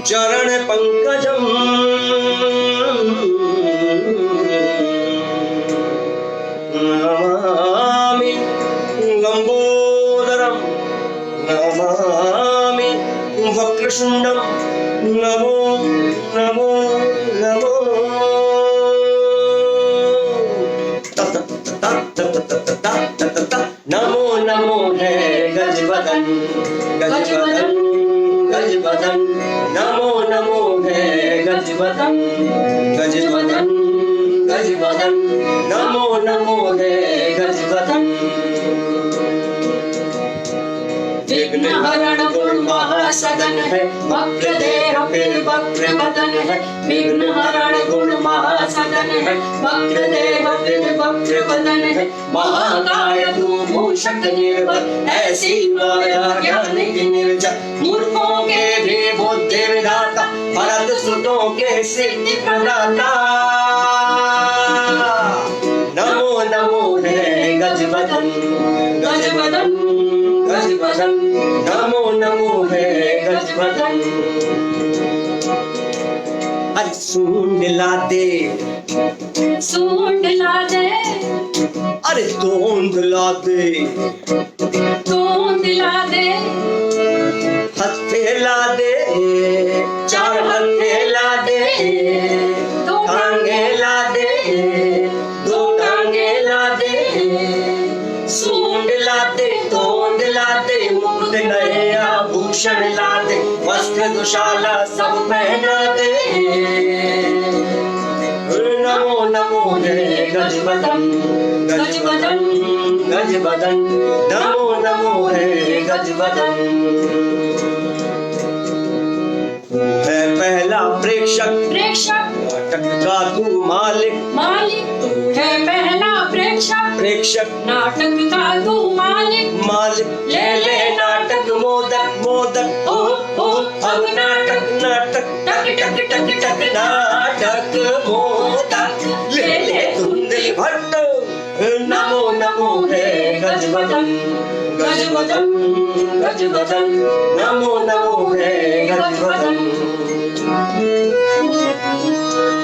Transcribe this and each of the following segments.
चरण पंकजम नमामि लंबोदरम नमामि वक्रतुंडम नमो नमो नमो नमो नमो है गजवदन गजवदन गजवदन नमो नमो है गजवदन गजवदन गजवदन नमो नमो है गजवदन विघ्न हरण गुण महासदन है वक्र देह फिर वक्र बदन है विघ्न हरण गुण महासदन है वक्र देह फिर वक्र बदन है महाकाय तू मूषक निर्भर ऐसी माया ज्ञान की निर्जर मूर्खों के भी बुद्धि विधाता भरत सुतों के सिद्धि प्रदाता नमो नमो है गजवदन गजवदन गजवदन नमो नमो है गजवदन अरे सूंड ला दे अरे तोंद ला दे हत्थे ला दे चार हत्थे ला दे टांगे ला दे दो टांगे ला दे सूंड ला दे तोंद ला दे मुकुट नए आभूषण ला दे वस्त्र दुशाला सब पहना दे नमो नमो है गजवदन गजवदन गजवदन नमो नमो है गजवदन है पहला प्रेक्षक नाटक का तू मालिक तू है पहला प्रेक्षक नाटक का तू मालिक ले ले नाटक मोदक मोदक ओ अब नाटक नाटक टक टक टक टक नाटक मोदक ले ले धुंधल भट्ट नमो नमो है गजवदन गजवदन गजवदन नमो नमो है गजवदन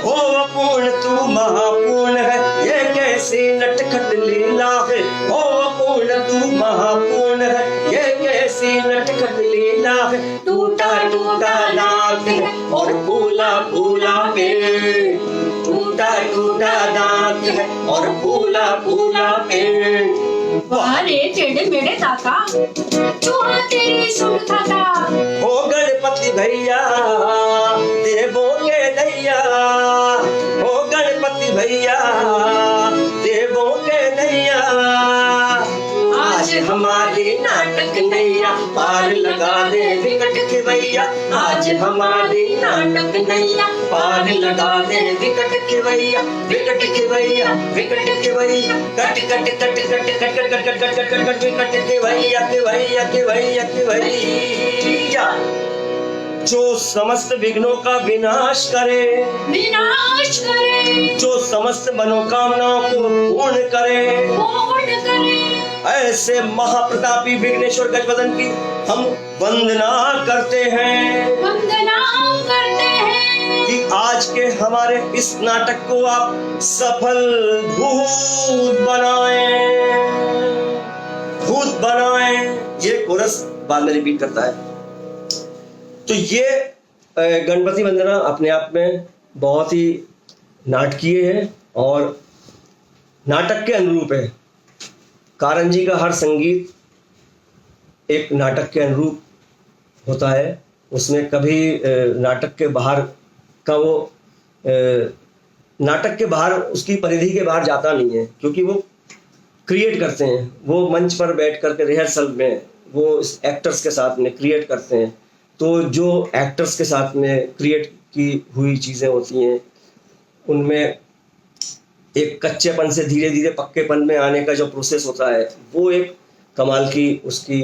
ओ पूर्ण तू महापूर्ण है ये कैसी नटखट लीला है ओ पूर्ण तू महापूर्ण है ये कैसी नटखट लीला है टूटा टूटा दांत है और फूला फूला पेट टूटा टूटा दांत है और फूला फूला पेट वारे टेढ़े मेढ़े ताका चूहा तेरी सुन खाता ओ गणपति भैया देवों के दैया ओ गणपति भैया देवों के दैया आज हमारी नाटक नैया पार लगा दे विकट खिवैया आज हमारी नाटक नैया पार लगा दे विकट खिवैया विकट खिवैया विकट खिवैया कट कट कट कट कट कट कट कट कट कट कट विकट खिवैया खिवैया खिवैया खिवैया जो समस्त विघ्नों का विनाश करे जो समस्त मनोकामनाओं को पूर्ण करे ऐसे महाप्रतापी विघ्नेश्वर गजवदन की हम वंदना करते हैं कि आज के हमारे इस नाटक को आप सफल भूत बनाएं ये कोरस बाद में रिपीट करता है। तो ये गणपति वंदना अपने आप में बहुत ही नाटकीय है और नाटक के अनुरूप है। कारंजी का हर संगीत एक नाटक के अनुरूप होता है, उसमें कभी नाटक के बाहर का वो नाटक के बाहर उसकी परिधि के बाहर जाता नहीं है, क्योंकि वो क्रिएट करते हैं, वो मंच पर बैठ करके रिहर्सल में वो एक्टर्स के साथ में क्रिएट करते हैं। तो जो एक्टर्स के साथ में क्रिएट की हुई चीज़ें होती हैं उनमें एक कच्चेपन से धीरे धीरे पक्केपन में आने का जो प्रोसेस होता है वो एक कमाल की उसकी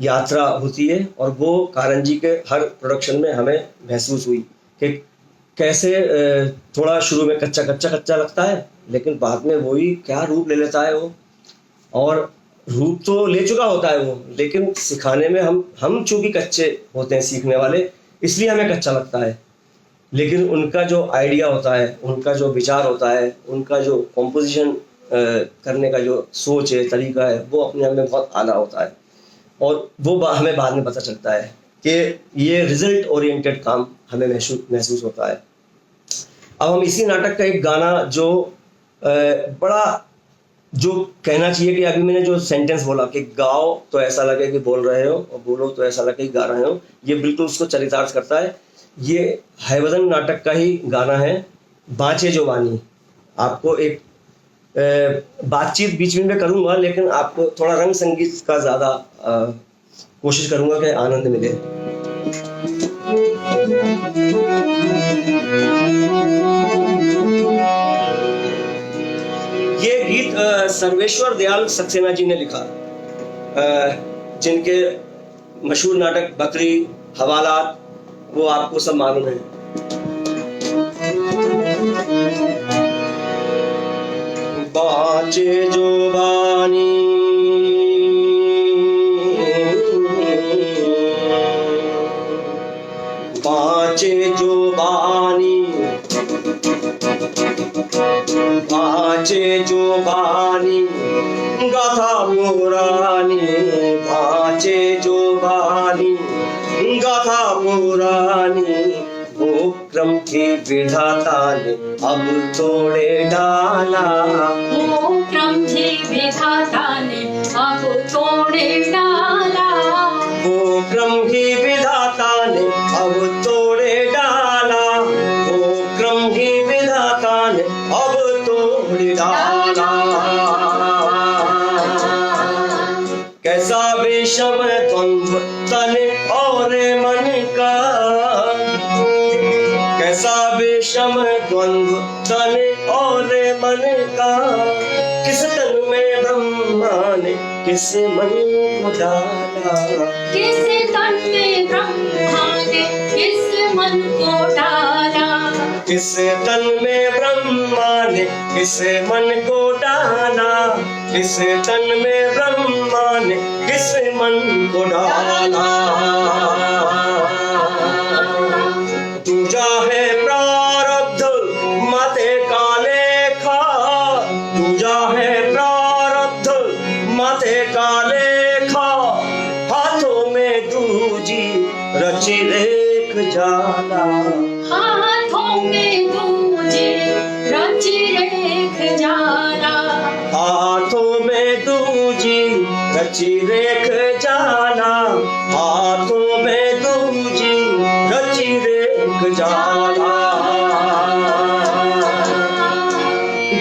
यात्रा होती है। और वो कारंजी के हर प्रोडक्शन में हमें महसूस हुई कि कैसे थोड़ा शुरू में कच्चा लगता है, लेकिन बाद में वही क्या रूप ले लेता है वो, और रूप तो ले चुका होता है वो, लेकिन सिखाने में हम चूंकि कच्चे होते हैं सीखने वाले, इसलिए हमें कच्चा लगता है। लेकिन उनका जो आइडिया होता है, उनका जो विचार होता है, उनका जो कॉम्पोजिशन करने का जो सोच है, तरीका है, वो अपने आप में बहुत आला होता है। और वो हमें बाद में पता चलता है कि ये रिजल्ट ओरिएंटेड काम हमें महसूस होता है। अब हम इसी नाटक का एक गाना जो बड़ा जो कहना चाहिए कि अभी मैंने जो सेंटेंस बोला कि गाओ तो ऐसा लगे कि बोल रहे हो और बोलो तो ऐसा लगे कि गा रहे हो, ये बिल्कुल उसको चरितार्थ करता है। ये हैवदन नाटक का ही गाना है, बाँचे जो बानी। आपको एक बातचीत बीच में करूँगा, लेकिन आपको थोड़ा रंग संगीत का ज़्यादा कोशिश करूँगा कि आनंद मिले। ये गीत सर्वेश्वर दयाल सक्सेना जी ने लिखा, जिनके मशहूर नाटक बकरी, हवालात, वो आपको सब मालूम है। बाँचे जो बानी, बाँचे जो बानी, बाँचे जो बानी, गाथा पुरानी, बाँचे जो बानी, गाथा पुरानी। वो क्रम के विधाता ने अब तोड़े डाला, वो क्रम के विधाता ने अब तोड़े डाला, वो क्रम के विधाता ने अब तोड़े डाला, वो क्रम के विधाता ने अब तोड़े डाला। कैसा विषम द्वंद्व तन और मन का, कैसा विषम द्वंद्व तन और मन का, किस तन में ब्रह्मा ने किस मन को डाला, किस तन में ब्रह्मा ने किस मन को डाला, किस तन में ब्रह्मा ने किस मन को डाला, किस तन में ब्रह्मा ने किस मन को डाला। दूजा है प्रारब्ध माते का लेखा, दूजा है प्रारब्ध माते का लेखा, हाथों में दूजी रची रेख जाला, हाथों में दूजी रची रेख जाला, हाथों में दूजी रची रेख जाला, हाथों में दूजी रची रेख जाला।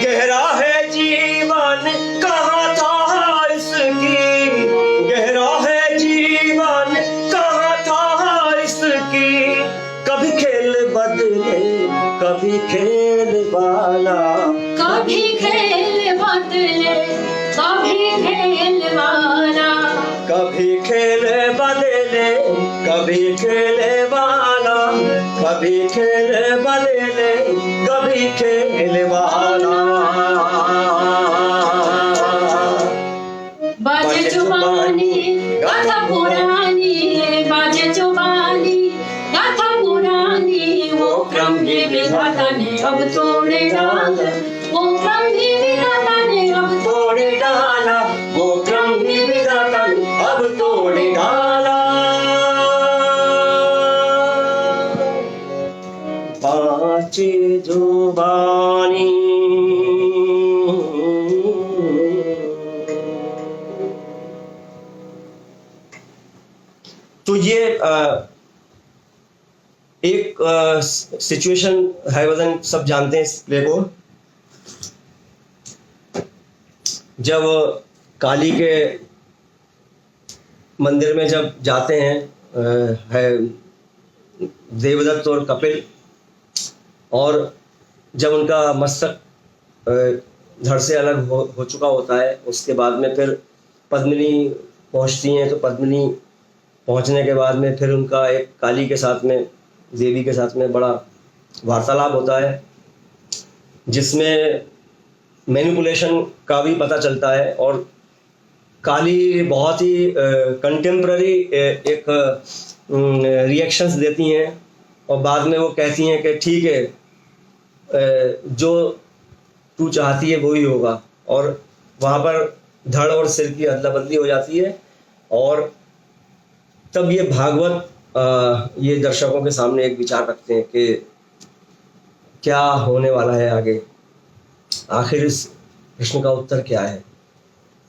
गहरा है जीवन कहाँ था इसकी, गहरा है जीवन कहाँ था इसकी, कभी खेल बदले कभी खेल वाला, कभी खेल बदले कभी खेल वाला, कभी खेल बदले कभी खेल वाला, कभी खेल बदले कभी खेल वाला। बाजे जुबानी गाथा पुरानी, बाजे जुबानी गाथा पुरानी, वो क्रम के विधाता ने अब तोड़े डाला, वो क्रम के विधाता ने अब तोड़े डाला, वो क्रम की विधाता ने अब तोड़े डाला। बाँचे जो बानी, तो ये एक सिचुएशन हैवदन सब जानते हैं इस प्ले को। जब काली के मंदिर में जब जाते हैं है देवदत्त और कपिल, और जब उनका मस्तक धड़ से अलग हो चुका होता है, उसके बाद में फिर पद्मिनी पहुंचती हैं। तो पद्मिनी पहुंचने के बाद में फिर उनका एक काली के साथ में, देवी के साथ में बड़ा वार्तालाप होता है, जिसमें मैनिपुलेशन का भी पता चलता है। और काली बहुत ही कंटेम्प्ररी एक रिएक्शंस देती हैं और बाद में वो कहती हैं कि ठीक है, जो तू चाहती है वही होगा, और वहाँ पर धड़ और सिर की अदला बदली हो जाती है। और तब ये भागवत ये दर्शकों के सामने एक विचार रखते हैं कि क्या होने वाला है आगे, आखिर इस प्रश्न का उत्तर क्या है।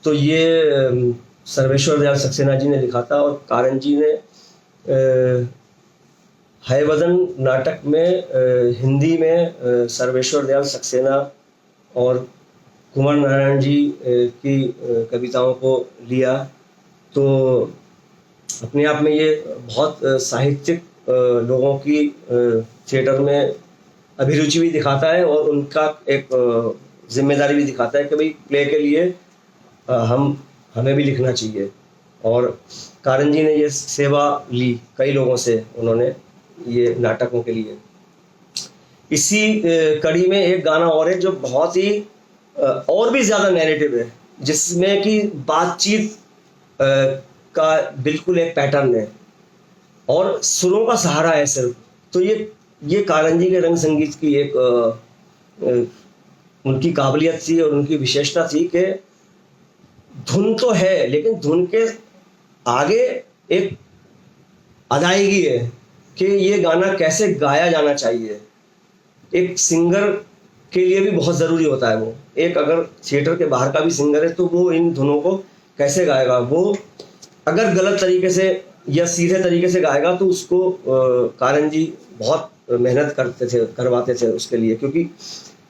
तो ये सर्वेश्वर दयाल सक्सेना जी ने लिखा था, और कारण जी ने हयवदन नाटक में हिंदी में सर्वेश्वर दयाल सक्सेना और कुमार नारायण जी की कविताओं को लिया। तो अपने आप में ये बहुत साहित्यिक लोगों की थिएटर में अभिरुचि भी दिखाता है, और उनका एक जिम्मेदारी भी दिखाता है कि भाई प्ले के लिए हमें भी लिखना चाहिए। और कारण जी ने ये सेवा ली कई लोगों से, उन्होंने ये नाटकों के लिए। इसी कड़ी में एक गाना और है जो बहुत ही और भी ज़्यादा नैरेटिव है, जिसमें कि बातचीत का बिल्कुल एक पैटर्न है और सुरों का सहारा है सिर्फ। तो ये कारण जी के रंग संगीत की एक उनकी काबिलियत थी और उनकी विशेषता थी कि धुन तो है, लेकिन धुन के आगे एक अदायगी है कि ये गाना कैसे गाया जाना चाहिए। एक सिंगर के लिए भी बहुत ज़रूरी होता है वो, एक अगर थिएटर के बाहर का भी सिंगर है तो वो इन धुनों को कैसे गाएगा। वो अगर गलत तरीके से या सीधे तरीके से गाएगा तो उसको कारण जी बहुत मेहनत करवाते थे उसके लिए। क्योंकि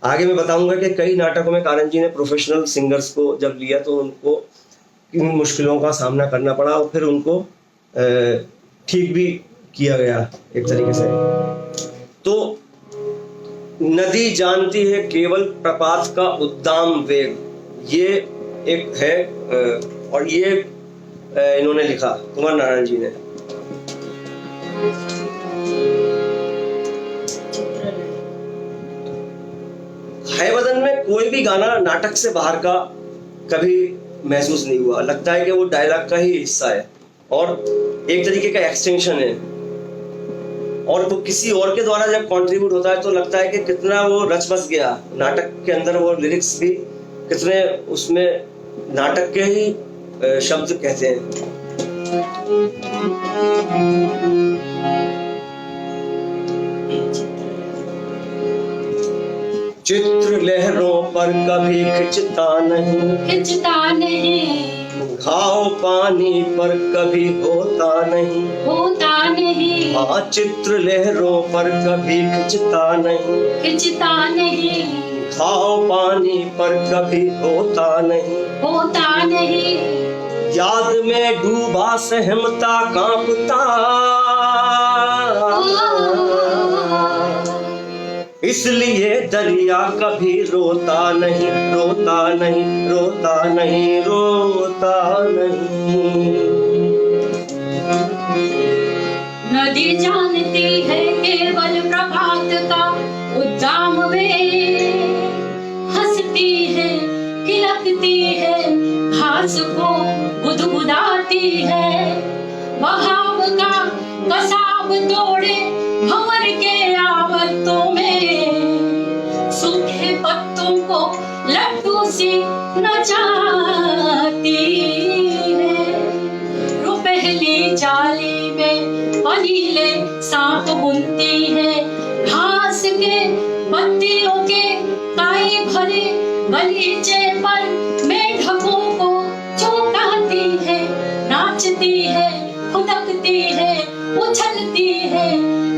आगे मैं बताऊंगा कि कई नाटकों में कारण जी ने प्रोफेशनल सिंगर्स को जब लिया तो उनको इन मुश्किलों का सामना करना पड़ा, और फिर उनको ठीक भी किया गया एक तरीके से। तो नदी जानती है केवल प्रपात का उद्दाम वेग, ये एक है, और ये इन्होंने लिखा कुमार नारायण जी ने। हयवदन में कोई भी गाना नाटक से बाहर का कभी महसूस नहीं हुआ, लगता है कि वो डायलॉग का ही हिस्सा है और एक तरीके का एक्सटेंशन है। और वो किसी और के द्वारा जब कंट्रीब्यूट होता है तो लगता है कि कितना वो रच बस गया नाटक के अंदर, वो लिरिक्स भी कितने उसमें नाटक के ही शब्द कहते हैं। चित्र लहरों पर कभी खिंचता नहीं, घाव पानी पर कभी होता नहीं। हाँ, चित्र लहरों पर कभी खिंचता नहीं, घाव पानी पर कभी होता नहीं। याद में डूबा सहमता कांपता, इसलिए दरिया कभी रोता नहीं। नदी जानती है केवल प्रभात का उद्दाम वेग, हंसती है खिलकती है घास को गुदगुदाती है। बहाव का कसाब तोड़े भंवर के आवतों में, सूखे पत्तों को लड्डू सी नचाती है। रुपहली जाली में पनीले सांप बुनती है, घास के पत्तियों के काई भरे गलीचे पर मेढकों को चौंकाती है। नाचती है, खुदकती है, उछलती है,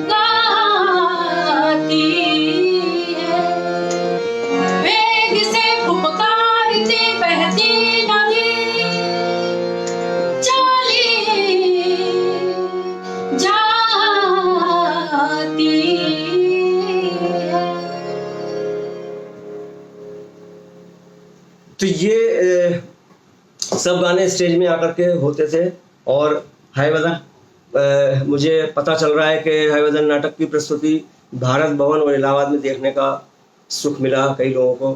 गाती है। वेग से फुफकारती बहती नदी, चली जाती है। तो ये सब गाने स्टेज में आकर के होते थे। और हयवदन मुझे पता चल रहा है कि हयवदन नाटक की प्रस्तुति भारत भवन और इलाहाबाद में देखने का सुख मिला कई लोगों को।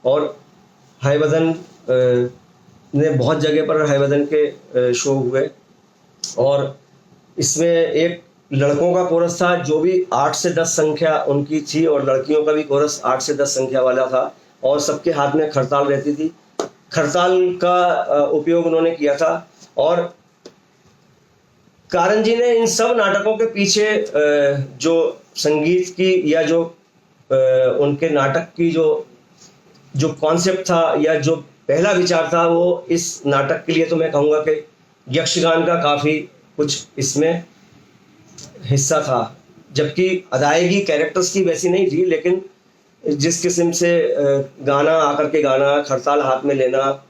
और हयवदन ने बहुत जगह पर हयवदन के शो हुए, और इसमें एक लड़कों का कोरस था जो भी 8 से 10 संख्या उनकी थी, और लड़कियों का भी कोरस 8 से 10 संख्या वाला था, और सबके हाथ में खड़ताल रहती थी। खड़ताल का उपयोग उन्होंने किया था। और कारण जी ने इन सब नाटकों के पीछे जो संगीत की या जो उनके नाटक की जो कॉन्सेप्ट था या जो पहला विचार था, वो इस नाटक के लिए तो मैं कहूँगा कि यक्षगान का काफ़ी कुछ इसमें हिस्सा था। जबकि अदायगी कैरेक्टर्स की वैसी नहीं थी, लेकिन जिस किस्म से गाना आकर के गाना, खड़ताल हाथ में लेना,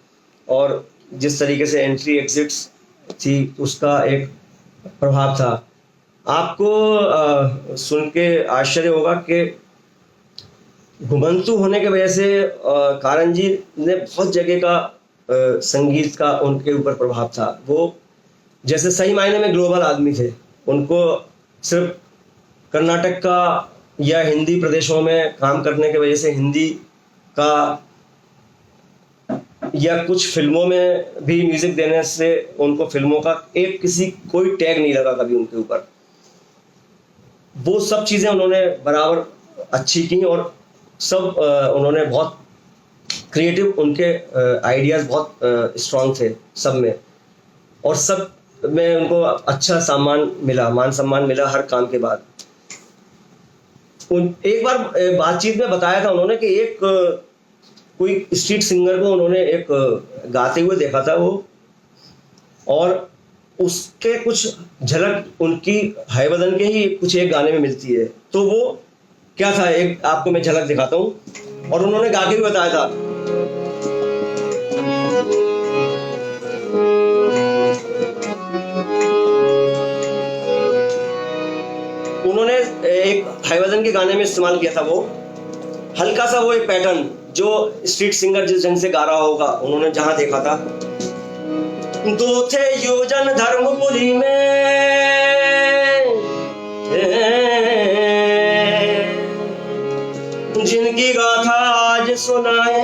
और जिस तरीके से एंट्री एग्जिट्स थी, उसका एक प्रभाव था। आपको सुन के आश्चर्य होगा कि घुमंतु होने की वजह से कारण जी ने बहुत जगह का संगीत का उनके ऊपर प्रभाव था। वो जैसे सही मायने में ग्लोबल आदमी थे। उनको सिर्फ कर्नाटक का या हिंदी प्रदेशों में काम करने की वजह से हिंदी का या कुछ फिल्मों में भी म्यूजिक देने से उनको फिल्मों का कोई टैग नहीं लगा कभी उनके ऊपर। वो सब चीज़ें उन्होंने बराबर अच्छी की, और सब उन्होंने बहुत क्रिएटिव, उनके आइडियाज़ बहुत स्ट्रांग थे सब में, और सब में उनको अच्छा सम्मान मिला, मान सम्मान मिला हर काम के बाद। एक बार बातचीत में बताया था उन्होंने कि एक कोई स्ट्रीट सिंगर को उन्होंने एक गाते हुए देखा था वो, और उसके कुछ झलक उनकी हाय बदन के ही कुछ एक गाने में मिलती है। तो वो क्या था, एक आपको मैं झलक दिखाता हूँ, और उन्होंने गा के भी बताया था। उन्होंने एक हाई वजन के गाने में इस्तेमाल किया था वो हल्का सा वो एक पैटर्न जो स्ट्रीट सिंगर जिस ढंग से गा रहा होगा, उन्होंने जहां देखा था। दो थे योजन धर्मपुरी में, जिनकी गाथा आज सुनाए,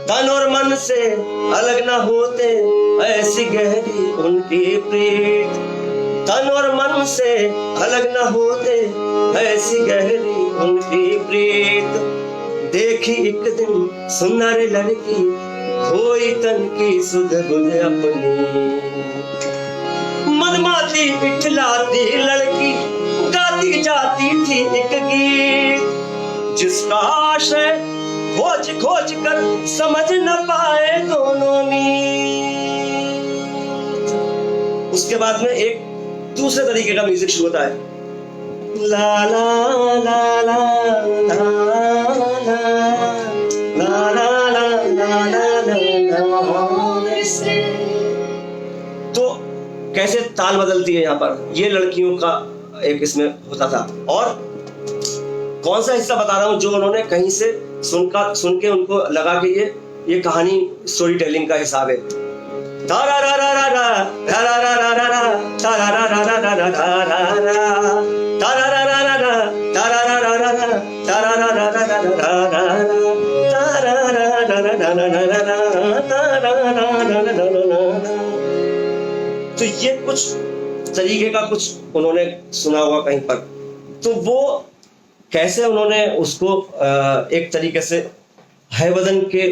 तन और मन से अलग न होते ऐसी गहरी उनकी प्रीत, तन और मन से अलग न होते ऐसी गहरी उनकी प्रीत। देखी एक दिन सुनर लड़की कोई तन की सुध बुध अपनी, मनमाती पिछलाती लड़की गाती जाती थी एक गीत, जिसका आशय खोज खोज कर समझ न पाए दोनों में। उसके बाद में एक दूसरे तरीके का म्यूजिक शुरू होता है, ला ला ला ला ला ला ला ला। तो कैसे ताल बदलती है यहाँ पर, ये लड़कियों का एक इसमें होता था। और कौन सा हिस्सा बता रहा हूँ जो उन्होंने कहीं से सुन के उनको लगा कि ये कहानी स्टोरी टेलिंग का हिसाब है। तो ये कुछ तरीके का कुछ उन्होंने सुना होगा कहीं पर। तो वो कैसे उन्होंने उसको एक तरीके से हैवदन के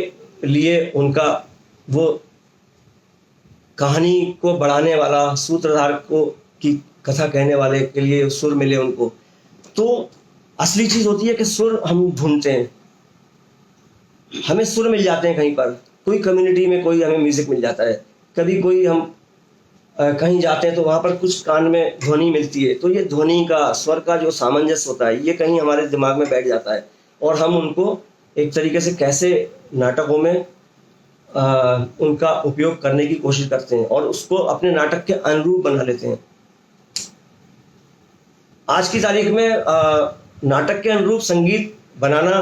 लिए उनका वो कहानी को बढ़ाने वाला सूत्रधार को की कथा कहने वाले के लिए सुर मिले उनको। तो असली चीज होती है कि सुर हम ढूंढते हैं, हमें सुर मिल जाते हैं कहीं पर, कोई कम्युनिटी में कोई हमें म्यूजिक मिल जाता है, कभी कोई हम कहीं जाते हैं तो वहाँ पर कुछ कान में ध्वनि मिलती है। तो ये ध्वनि का स्वर का जो सामंजस्य होता है ये कहीं हमारे दिमाग में बैठ जाता है, और हम उनको एक तरीके से कैसे नाटकों में उनका उपयोग करने की कोशिश करते हैं और उसको अपने नाटक के अनुरूप बना लेते हैं। आज की तारीख में नाटक के अनुरूप संगीत बनाना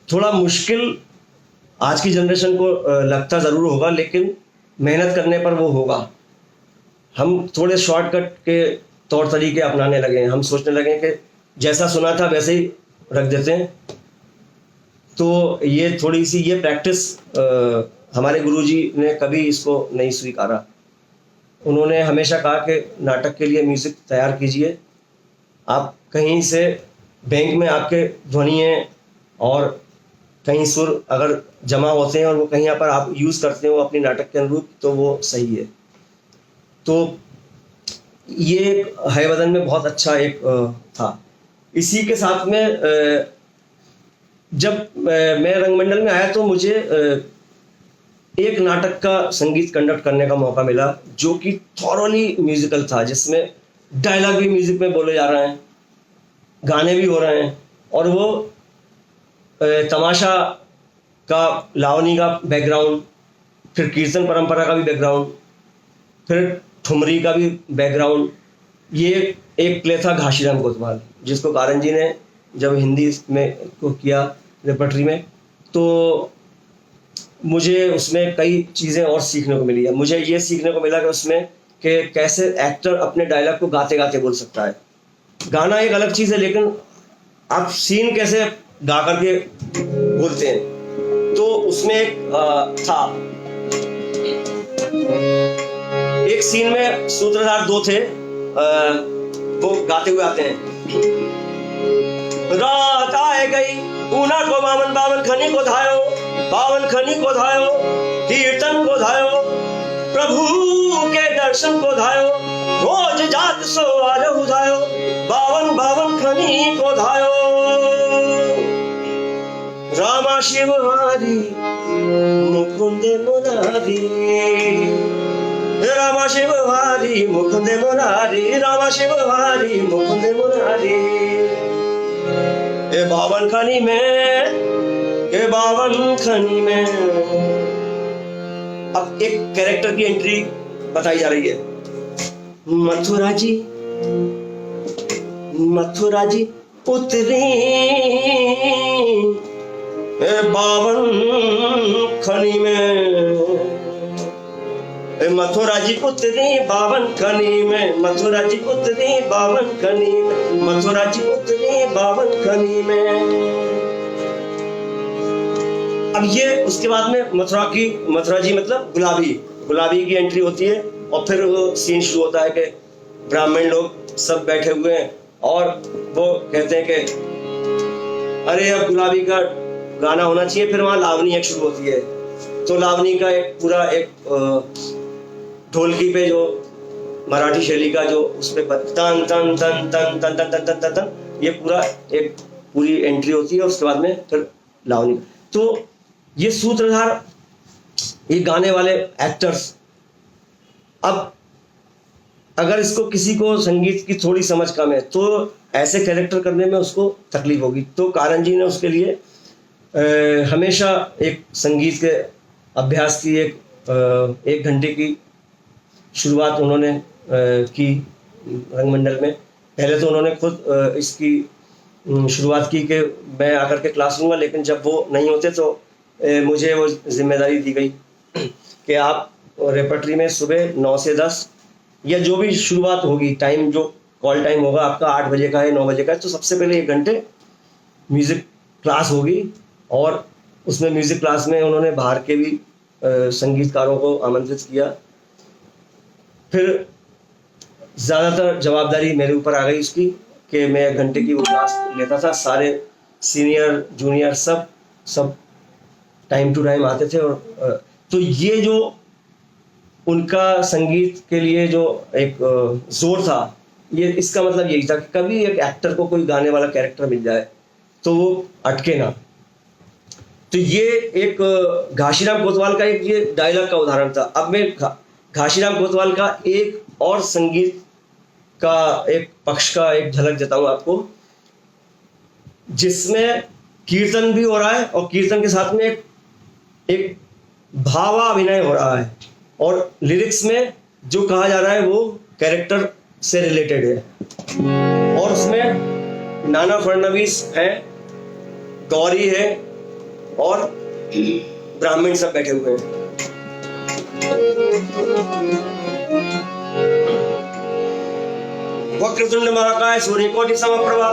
थोड़ा मुश्किल आज की जनरेशन को लगता ज़रूर होगा, लेकिन मेहनत करने पर वो होगा। हम थोड़े शॉर्टकट के तौर तरीके अपनाने लगे हैं, हम सोचने लगे कि जैसा सुना था वैसे ही रख देते हैं। तो ये थोड़ी सी ये प्रैक्टिस हमारे गुरुजी ने कभी इसको नहीं स्वीकारा। उन्होंने हमेशा कहा कि नाटक के लिए म्यूज़िक तैयार कीजिए, आप कहीं से बैंक में आपके ध्वनि है और कहीं सुर अगर जमा होते हैं और वो कहीं पर आप यूज़ करते हो अपनी नाटक के अनुरूप तो वो सही है। तो ये है वदन में बहुत अच्छा एक था। इसी के साथ में जब मैं रंगमंडल में आया तो मुझे एक नाटक का संगीत कंडक्ट करने का मौका मिला जो कि थॉरली म्यूजिकल था, जिसमें डायलॉग भी म्यूजिक में बोले जा रहे हैं, गाने भी हो रहे हैं और वो तमाशा का, लावनी का बैकग्राउंड, फिर कीर्तन परंपरा का भी बैकग्राउंड, फिर ठुमरी का भी बैकग्राउंड। ये एक प्ले था घाशीराम कोतवाल, जिसको कारन जी ने जब हिंदी में को किया रेपर्टरी में, तो मुझे उसमें कई चीज़ें और सीखने को मिली है। मुझे ये सीखने को मिला कि उसमें कि कैसे एक्टर अपने डायलॉग को गाते गाते बोल सकता है। गाना एक अलग चीज़ है, लेकिन आप सीन कैसे गा करके बोलते हैं। तो उसमें एक था, एक सीन में सूत्रधार दो थे, वो गाते हुए आते हैं, रात आए गई ऊना को बावन बावन खनी को धायो, बावन खनी को धायो, कीर्तन को धायो, प्रभु के दर्शन को धायो, रोज जात सो आरहु धायो, बावन बावन खनी को धायो। रामा शिव हरि मुकुंद मुरारी, रामा शिव हरि मुकुंद मुरारी, रामा शिव हरि मुकुंद मुरारी। ए बावन खनी में, ए बावन खनी में। अब एक कैरेक्टर की एंट्री बताई जा रही है। मथुरा जी उतरी बावन खनी में, मथुरा जी उतरी बावन खनी में, मथुरा जी उतरी बावन खनी में, मथुरा जी उतरी बावन खनी में। अब ये उसके बाद में मथुरा जी मतलब गुलाबी की एंट्री होती है और फिर वो सीन शुरू होता है कि ब्राह्मण लोग सब बैठे हुए हैं और वो कहते हैं कि अरे अब गुलाबी का गाना होना चाहिए। फिर वहाँ लावनी एक शुरू होती है, तो लावनी का एक पूरा एक ढोलकी पे जो मराठी शैली का जो उस पे तन तन तन तन तन तन तन तन तन, ये पूरा एक पूरी एंट्री होती है। उसके बाद में फिर लावनी। तो ये सूत्रधार, ये गाने वाले एक्टर्स, अब अगर इसको किसी को संगीत की थोड़ी समझ कम है तो ऐसे कैरेक्टर करने में उसको तकलीफ होगी। तो कारन जी ने उसके लिए हमेशा एक संगीत के अभ्यास की एक घंटे की शुरुआत उन्होंने की रंगमंडल में। पहले तो उन्होंने खुद इसकी शुरुआत की कि मैं आकर के क्लास लूँगा, लेकिन जब वो नहीं होते तो मुझे वो जिम्मेदारी दी गई कि आप रेपर्टरी में सुबह 9 से 10 या जो भी शुरुआत होगी, टाइम जो कॉल टाइम होगा आपका 8 बजे का है 9 बजे का है, तो सबसे पहले 1 घंटे म्यूज़िक क्लास होगी। और उसमें म्यूज़िक क्लास में उन्होंने बाहर के भी संगीतकारों को आमंत्रित किया। फिर ज़्यादातर जवाबदारी मेरे ऊपर आ गई उसकी कि मैं 1 घंटे की वो क्लास लेता था। सारे सीनियर जूनियर सब टाइम टू टाइम आते थे। और तो ये जो उनका संगीत के लिए जो एक जोर था, ये इसका मतलब यही था कि कभी एक एक्टर को कोई गाने वाला कैरेक्टर मिल जाए तो वो अटके ना। तो ये एक घाशीराम कोतवाल का एक ये डायलॉग का उदाहरण था। अब मैं घाशीराम कोतवाल का एक और संगीत का एक पक्ष का एक झलक देता हूँ आपको, जिसमें कीर्तन भी हो रहा है और कीर्तन के साथ में एक भावाभिनय हो रहा है और लिरिक्स में जो कहा जा रहा है वो कैरेक्टर से रिलेटेड है। और उसमें नाना फडणवीस है, गौरी है और ब्राह्मण सब बैठे हुए हैं। वक्रतुंड महाकाय सूर्यकोटि समप्रभा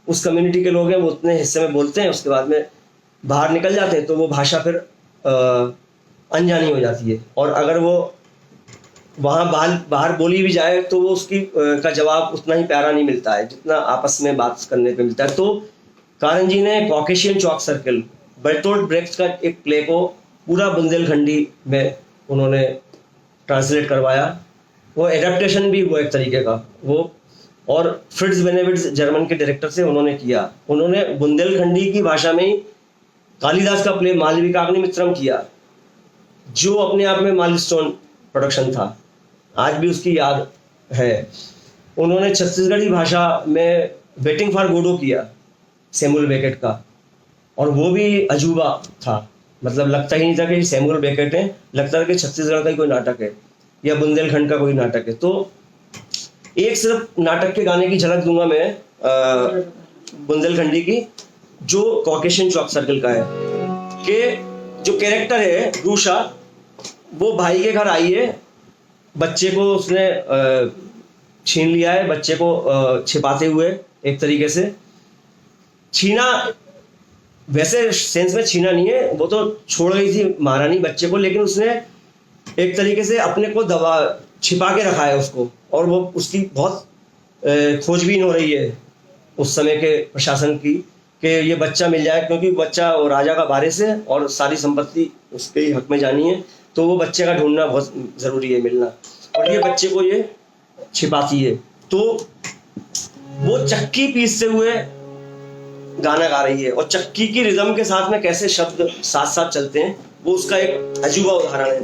उस कम्युनिटी के लोग हैं वो उतने हिस्से में बोलते हैं, उसके बाद में बाहर निकल जाते हैं तो वो भाषा फिर अनजानी हो जाती है। और अगर वो वहाँ बाहर बोली भी जाए तो वो उसकी का जवाब उतना ही प्यारा नहीं मिलता है जितना आपस में बात करने पे मिलता है। तो कारण जी ने Caucasian chalk circle, Bertolt Brecht का एक प्ले को पूरा बुंदेलखंडी में उन्होंने ट्रांसलेट करवाया। वो एडेप्टेशन भी हुआ एक तरीके का वो, और फ्रिट्ज बेनेविट्स जर्मन के डायरेक्टर से उन्होंने किया। उन्होंने बुंदेलखंडी की भाषा में ही कालिदास का प्ले मालविकाग्निमित्रम किया, जो अपने आप में माइलस्टोन प्रोडक्शन था, आज भी उसकी याद है। उन्होंने छत्तीसगढ़ी भाषा में वेटिंग फॉर गोडो किया सैमुअल बेकेट का, और वो भी अजूबा था, मतलब लगता ही नहीं था कि सैमुअल बेकेट है, लगता था कि छत्तीसगढ़ का ही कोई नाटक है या बुंदेलखंड का कोई नाटक है। तो एक सिर्फ नाटक के गाने की झलक दूंगा मैं बुंदेलखंडी की, जो कॉकेशियन चॉक सर्कल का है, कि जो कैरेक्टर है रूषा, वो भाई के घर आई है, बच्चे को उसने छीन लिया है, बच्चे को छिपाते हुए एक तरीके से छीना, वैसे सेंस में छीना नहीं है, वो तो छोड़ गई थी महारानी बच्चे को, लेकिन उसने एक तरीके से अपने को दबा छिपा के रखा है उसको, और वो उसकी बहुत खोजबीन हो रही है उस समय के प्रशासन की कि ये बच्चा मिल जाए, क्योंकि बच्चा और राजा का वारिस है और सारी संपत्ति उसके ही हक में जानी है, तो वो बच्चे का ढूंढना बहुत ज़रूरी है, मिलना। और ये बच्चे को ये छिपाती है, तो वो चक्की पीसते हुए गाना गा रही है, और चक्की की रिदम के साथ में कैसे शब्द साथ साथ चलते हैं, वो उसका एक अजूबा उदाहरण है।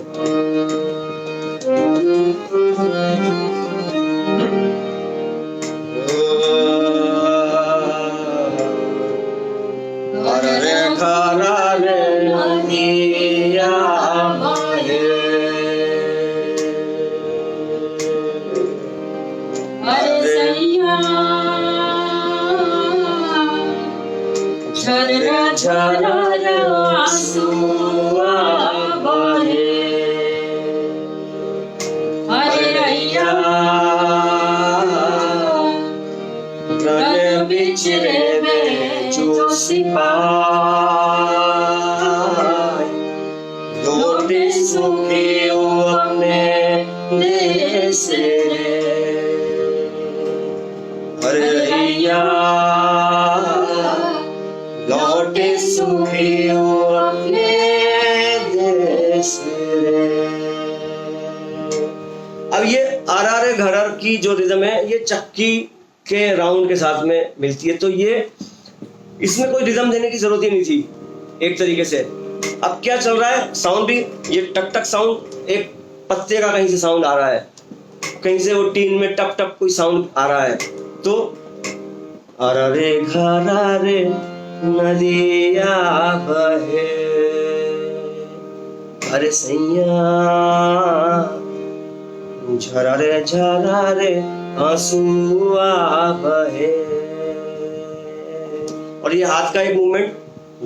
अब ये आर घरर की जो रिदम है ये चक्की के राउंड के साथ में मिलती है, तो ये इसमें कोई रिदम देने की जरूरत ही नहीं थी एक तरीके से। अब क्या चल रहा है, साउंड भी ये टक टक साउंड, एक पत्ते का कहीं से साउंड आ रहा है, कहीं से वो टीन में टप टप कोई साउंड आ रहा है, तो अरे घरारे नदिया बहे, अरे सैया झरारे झरारे आंसुआ बहे, और ये हाथ का एक मूवमेंट,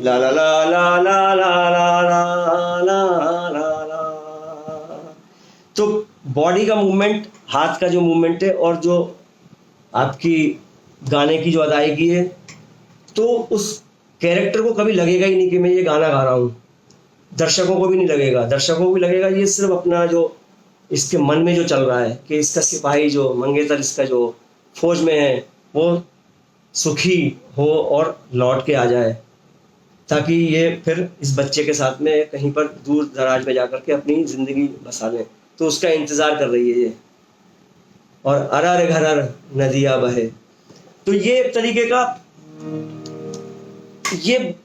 ला ला ला ला ला ला ला ला ला ला ला, तो बॉडी का मूवमेंट, हाथ का जो मूवमेंट है, और जो आपकी गाने की जो अदायगी है, तो उस कैरेक्टर को कभी लगेगा ही नहीं कि मैं ये गाना गा रहा हूँ, दर्शकों को भी नहीं लगेगा, दर्शकों को भी लगेगा ये सिर्फ अपना जो इसके मन में जो चल रहा है कि इसका सिपाही जो मंगेतर इसका जो फौज में है वो सुखी हो और लौट के आ जाए, ताकि ये फिर इस बच्चे के साथ में कहीं पर दूर दराज में जाकर के अपनी ज़िंदगी बसा लें, तो उसका इंतज़ार कर रही है ये। और अरर घरर नदिया बहे, तो ये एक तरीके का, ये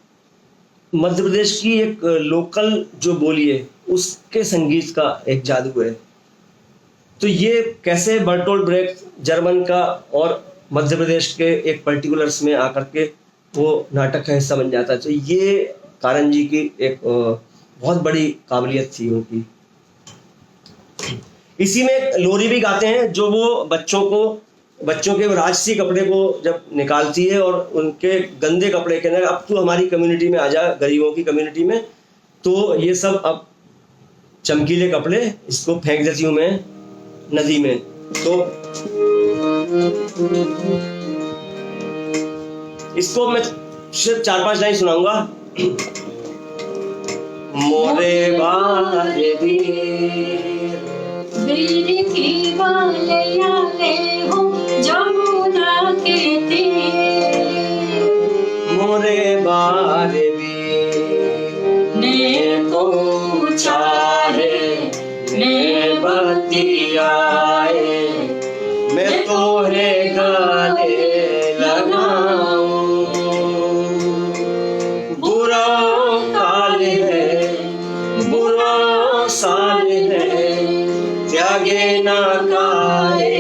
मध्य प्रदेश की एक लोकल जो बोली है उसके संगीत का एक जादू है। तो ये कैसे बर्टोल्ट ब्रेख्ट जर्मन का और मध्य प्रदेश के एक पर्टिकुलर्स में आकर के वो नाटक का हिस्सा बन जाता है, तो ये कारण जी की एक बहुत बड़ी काबिलियत थी उनकी। इसी में लोरी भी गाते हैं, जो वो बच्चों के राजसी कपड़े को जब निकालती है और उनके गंदे कपड़े के अंदर, अब तू हमारी कम्युनिटी में आ जा, गरीबों की कम्युनिटी में, तो ये सब अब चमकीले कपड़े, इसको फेंक देती हूँ मैं नदी में। तो इसको मैं सिर्फ 4-5 लाइन सुनाऊंगा। मोरे बारे वीर वीर की बालियाँ ले हो जमुना के तीर, मोरे बारे वीर ने को चाहे ने बतियाए, मैं तोरे गले लगाऊं। बुरा काल है, बुरा साल है, त्यागे ना काए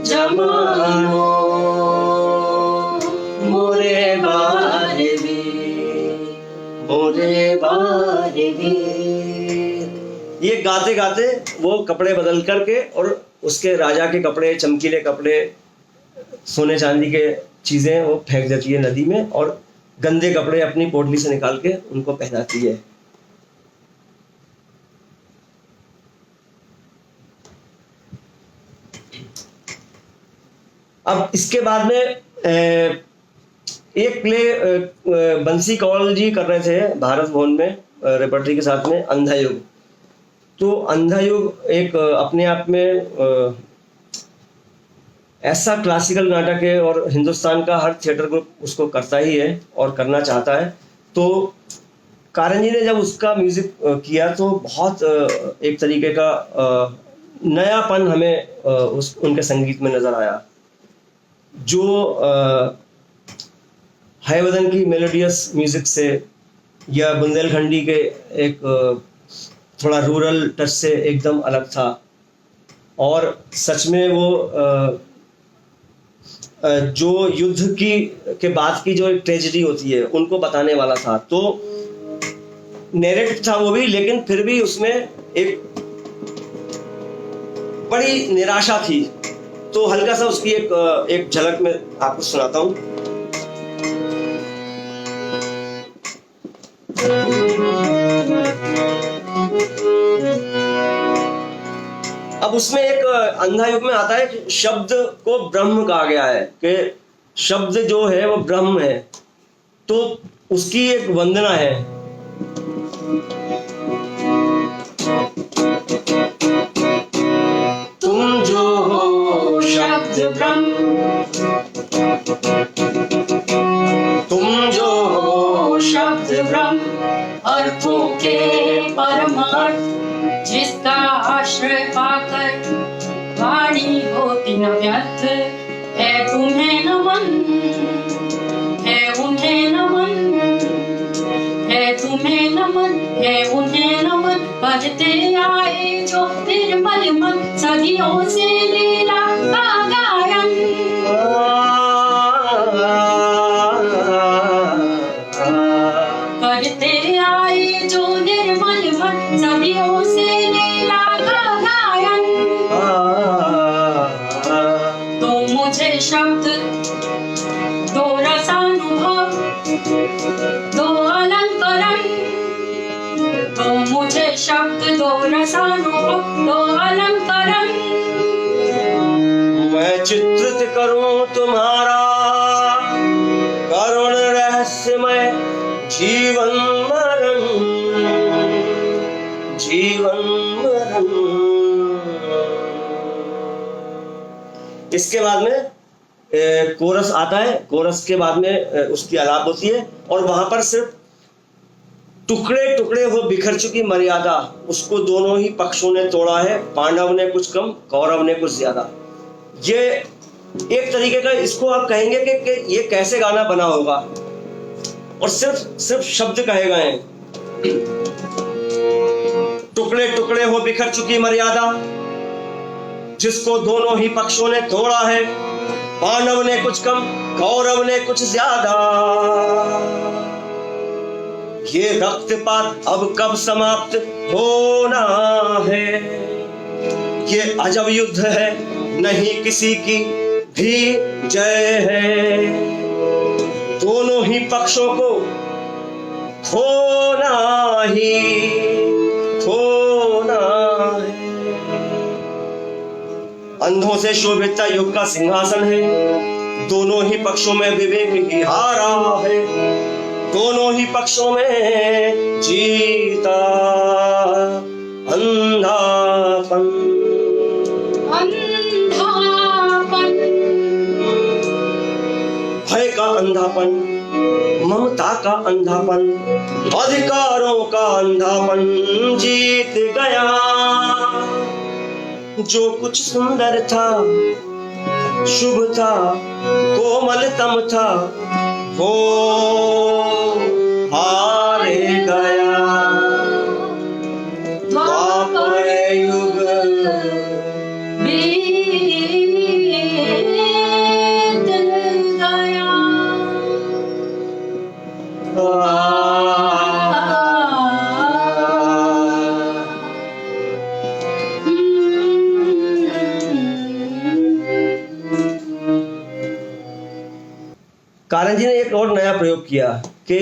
जमानो। मोरे बारे वीर, मोरे बारे वीर। ये गाते गाते वो कपड़े बदल करके और उसके राजा के कपड़े, चमकीले कपड़े, सोने चांदी के चीजें वो फेंक देती है नदी में और गंदे कपड़े अपनी पोटली से निकाल के उनको पहनाती है। अब इसके बाद में एक प्ले बंसी कौल जी कर रहे थे भारत भवन में रेपर्टरी के साथ में, अंधा युग। तो अंधा युग एक अपने आप में ऐसा क्लासिकल नाटक है और हिंदुस्तान का हर थिएटर ग्रुप उसको करता ही है और करना चाहता है। तो कारन जी ने जब उसका म्यूजिक किया तो बहुत एक तरीके का नयापन हमें उनके संगीत में नजर आया। जो हैवदन की मेलोडियस म्यूजिक से या बुंदेलखंडी के एक थोड़ा रूरल टच से एकदम अलग था और सच में वो जो युद्ध के बाद की जो एक ट्रेजेडी होती है उनको बताने वाला था। तो नैरेटिव था वो भी, लेकिन फिर भी उसमें एक बड़ी निराशा थी। तो हल्का सा उसकी एक झलक में आपको सुनाता हूं। अब उसमें एक अंधा युग में आता है कि शब्द को ब्रह्म कहा गया है कि शब्द जो है वो ब्रह्म है, तो उसकी एक वंदना है। तुम जो हो शब्द ब्रह्म, तुम जो हो शब्द ब्रह्म, अर्थों के परमार्थ, जिसका आश्रय पाकर वाणी होती न व्यर्थ। है तुम्हें नमन, है उन्हें नमन, है तुम्हें नमन, है उन्हें नमन। करते आए जो निर्मल मन, सदियों से लीला का गायन। करते आए जो निर्मल मन, सदियों से लीला का गायन। तो मुझे शब्द, दो रसानुभव, दो अलंकरण। तो मुझे शब्द, दो रसानुभव, दो अलंकरण। मैं चित्रित करूं तुम्हारा करुण रहस्यमय जीवन मरण, जीवन मरण। इसके बाद में कोरस आता है। कोरस के बाद में उसकी आलाप होती है और वहां पर सिर्फ टुकड़े टुकड़े हो बिखर चुकी मर्यादा, उसको दोनों ही पक्षों ने तोड़ा है। पांडव ने कुछ कम, कौरव ने कुछ ज्यादा। ये एक तरीके का, इसको आप कहेंगे कि ये कैसे गाना बना होगा, और सिर्फ शब्द कहे गए हैं। टुकड़े टुकड़े हो बिखर चुकी मर्यादा, जिसको दोनों ही पक्षों ने तोड़ा है। पांडव ने कुछ कम, कौरव ने कुछ ज्यादा। ये रक्तपात अब कब समाप्त होना है? ये अजब युद्ध है, नहीं किसी की भी जय है। दोनों ही पक्षों को खोना ही खोना है। अंधों से शोभित युग का सिंहासन है, दोनों ही पक्षों में विवेक ही हारा है, दोनों ही पक्षों में जीता अंधापन। अंधापन, भय का अंधापन, ममता का अंधापन, अधिकारों का अंधापन जीत गया। जो कुछ सुंदर था, शुभ था, कोमलतम था, वो हार गया। द्वापर युग बीत गया। कारन जी ने एक और नया प्रयोग किया कि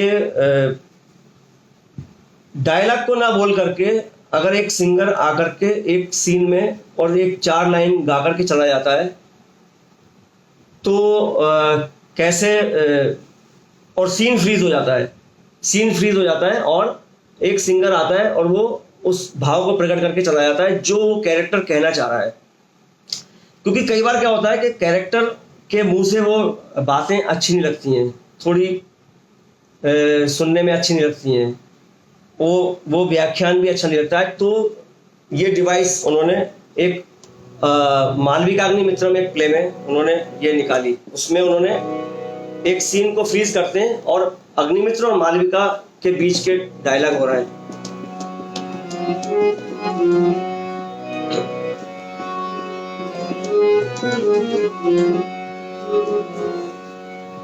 डायलॉग को ना बोल करके अगर एक सिंगर आकर के एक सीन में और एक 4 लाइन गा करके चला जाता है तो कैसे और सीन फ्रीज हो जाता है, सीन फ्रीज हो जाता है और एक सिंगर आता है और वो उस भाव को प्रकट करके चला जाता है जो वो कैरेक्टर कहना चाह रहा है। क्योंकि कई बार क्या होता है कि कैरेक्टर के मुंह से वो बातें अच्छी नहीं लगती हैं, थोड़ी सुनने में अच्छी नहीं लगती हैं, वो व्याख्यान भी अच्छा नहीं लगता है। तो ये डिवाइस उन्होंने एक मालविका अग्निमित्रम एक प्ले में उन्होंने ये निकाली। उसमें उन्होंने एक सीन को फ्रीज करते हैं और अग्निमित्र और मालविका के बीच के डायलॉग हो रहा है।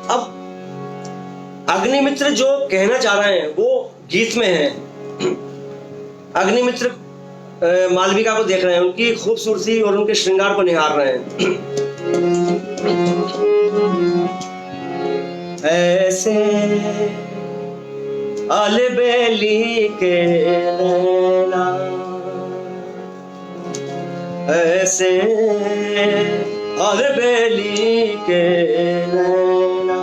अब अग्निमित्र जो कहना चाह रहे हैं वो गीत में है। अग्निमित्र मालविका को देख रहे हैं, उनकी खूबसूरती और उनके श्रृंगार को निहार रहे हैं। ऐसे अलबेली के नैना, ऐसे अलबेली के नैना,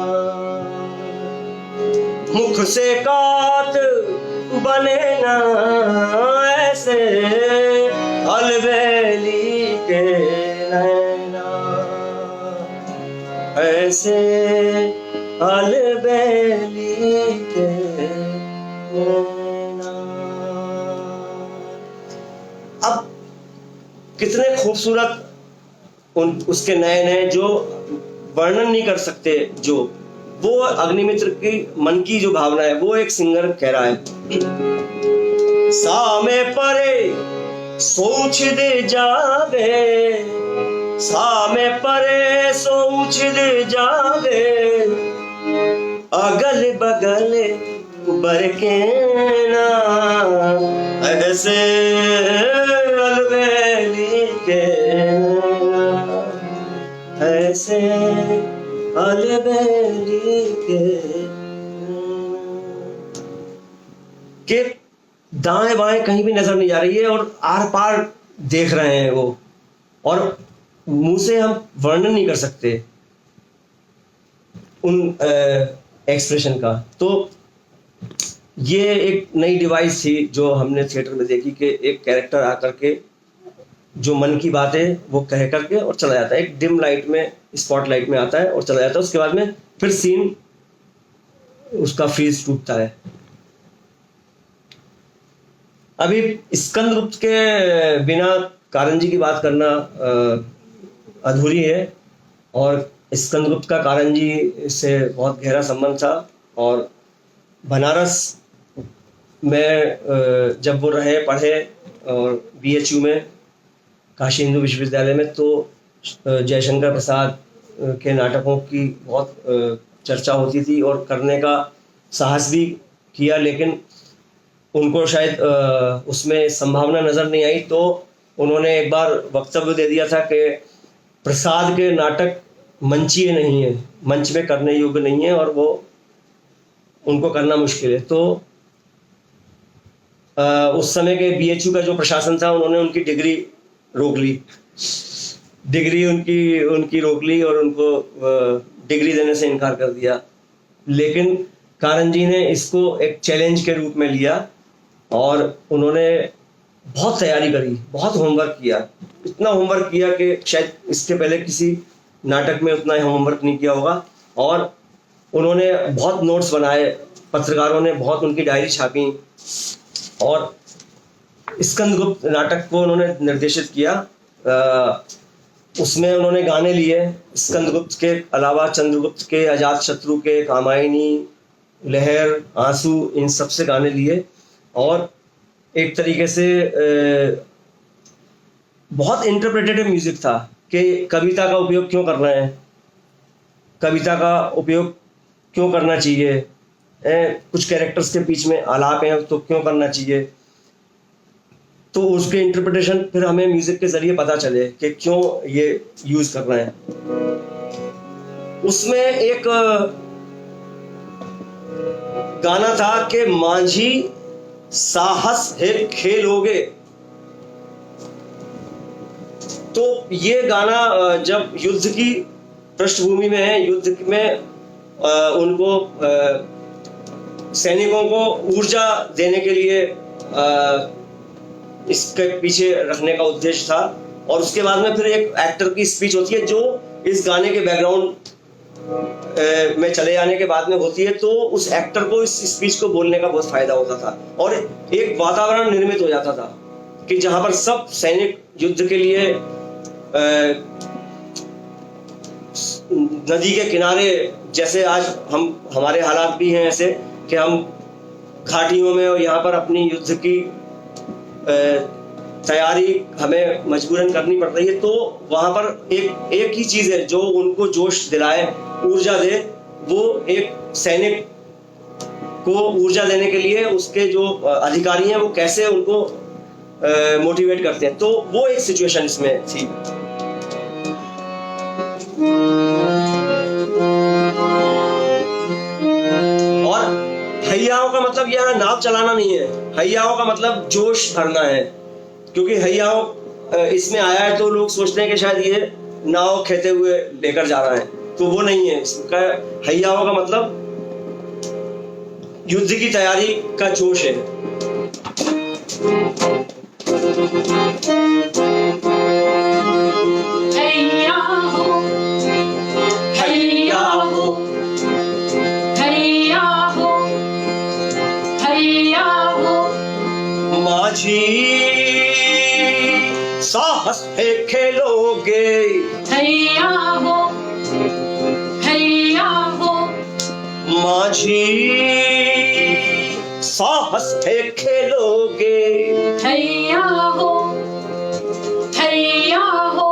मुख से कात बने ना, ऐसे अलबेली के नैना, ऐसे अलबेली के नैना। अब कितने खूबसूरत उसके नए नए जो वर्णन नहीं कर सकते, जो वो अग्निमित्र की मन की जो भावना है वो एक सिंगर कह रहा है। सामे परे सोच दे जावे, सामे परे सोच दे जावे, अगल बगल बरके ना, ऐसे अलबेली के ना, ऐसे अलबेली के दाएं बाएं कहीं भी नजर नहीं जा रही है और आर पार देख रहे हैं वो, और मुंह से हम वर्णन नहीं कर सकते उन एक्सप्रेशन का। तो ये एक नई डिवाइस थी जो हमने थिएटर में देखी कि एक कैरेक्टर आकर के जो मन की बात है वो कह करके और चला जाता है, एक डिम लाइट में स्पॉटलाइट में आता है और चला जाता है। उसके बाद में फिर सीन उसका फ्रीज टूटता है। अभी स्कंदगुप्त के बिना कारन जी की बात करना अधूरी है, और स्कंदगुप्त का कारन जी से बहुत गहरा संबंध था। और बनारस में जब वो रहे पढ़े और BHU में काशी हिंदू विश्वविद्यालय में, तो जयशंकर प्रसाद के नाटकों की बहुत चर्चा होती थी और करने का साहस भी किया, लेकिन उनको शायद उसमें संभावना नज़र नहीं आई। तो उन्होंने एक बार वक्तव्य दे दिया था कि प्रसाद के नाटक मंचीय नहीं है, मंच में करने योग्य नहीं है और वो उनको करना मुश्किल है। तो उस समय के BHU का जो प्रशासन था उन्होंने उनकी डिग्री रोक ली, डिग्री उनकी रोक ली और उनको डिग्री देने से इनकार कर दिया। लेकिन कारण जी ने इसको एक चैलेंज के रूप में लिया और उन्होंने बहुत तैयारी करी, बहुत होमवर्क किया, इतना होमवर्क किया कि शायद इसके पहले किसी नाटक में उतना होमवर्क नहीं किया होगा। और उन्होंने बहुत नोट्स बनाए, पत्रकारों ने बहुत उनकी डायरी छापी और स्कंदगुप्त नाटक को उन्होंने निर्देशित किया। उसमें उन्होंने गाने लिए स्कंदगुप्त के अलावा चंद्रगुप्त के, अजातशत्रु के, कामायनी, लहर, आंसू, इन सब से गाने लिए और एक तरीके से बहुत इंटरप्रेटेटिव म्यूजिक था कि कविता का उपयोग क्यों करना है, कविता का उपयोग क्यों करना चाहिए, कुछ कैरेक्टर्स के बीच में आलाप है तो क्यों करना चाहिए। तो उसके इंटरप्रिटेशन फिर हमें म्यूजिक के जरिए पता चले कि क्यों ये यूज करना है। उसमें एक गाना था कि मांझी साहस है खेलोगे। तो ये गाना जब युद्ध की पृष्ठभूमि में है, युद्ध में उनको सैनिकों को ऊर्जा देने के लिए इसके पीछे रखने का उद्देश्य था। और उसके बाद में फिर एक एक्टर की स्पीच होती है जो इस गाने के बैकग्राउंड में चले जाने के बाद में होती है। तो उस एक्टर को इस स्पीच को बोलने का बहुत फायदा होता था और एक वातावरण निर्मित हो जाता था कि जहां पर सब सैनिक युद्ध के लिए नदी के किनारे, जैसे आज हमारे हालात भी हैं ऐसे कि हम घाटियों में और यहाँ पर अपनी युद्ध की तैयारी हमें मजबूरन करनी पड़ रही है। तो वहां पर एक ही चीज है जो उनको जोश दिलाए, ऊर्जा दे, वो एक सैनिक को ऊर्जा देने के लिए उसके जो अधिकारी हैं वो कैसे उनको मोटिवेट करते हैं। तो वो एक सिचुएशन इसमें थी। और हैयाओं का मतलब यहाँ नाव चलाना नहीं है, हैयाओं का मतलब जोश भरना है। क्योंकि हैयाओं इसमें आया है तो लोग सोचते हैं कि शायद ये नाव खेते हुए लेकर जा रहा है, तो वो नहीं है। इसका हैयाओं का मतलब युद्ध की तैयारी का जोश है। हैया हो, हैया हो, हैया हो, हैया हो। माझी साहस है खेलोगे, हैया हो, हैया हो। माझी साहस है खेलोगे, हैया हो, हैया हो।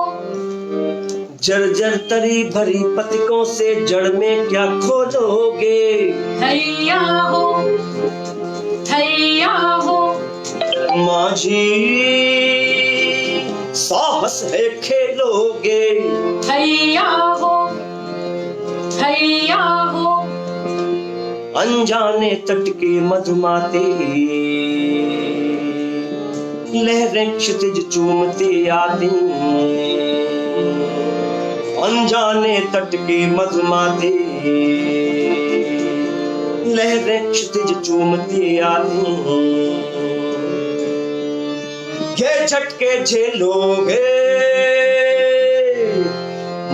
जर्जर तरी भरी पथिकों से जड़ में क्या खोलोगे। हैया हो, हैया हो। माझी साहस है खेलोगे, हैया हो, हैया हो। अनजाने तट के मधुमाते लहरें क्षितिज चूमते आती, अनजाने तट के मधुमाते लहरें क्षितिज चूमती आती। ये झटके झेलोगे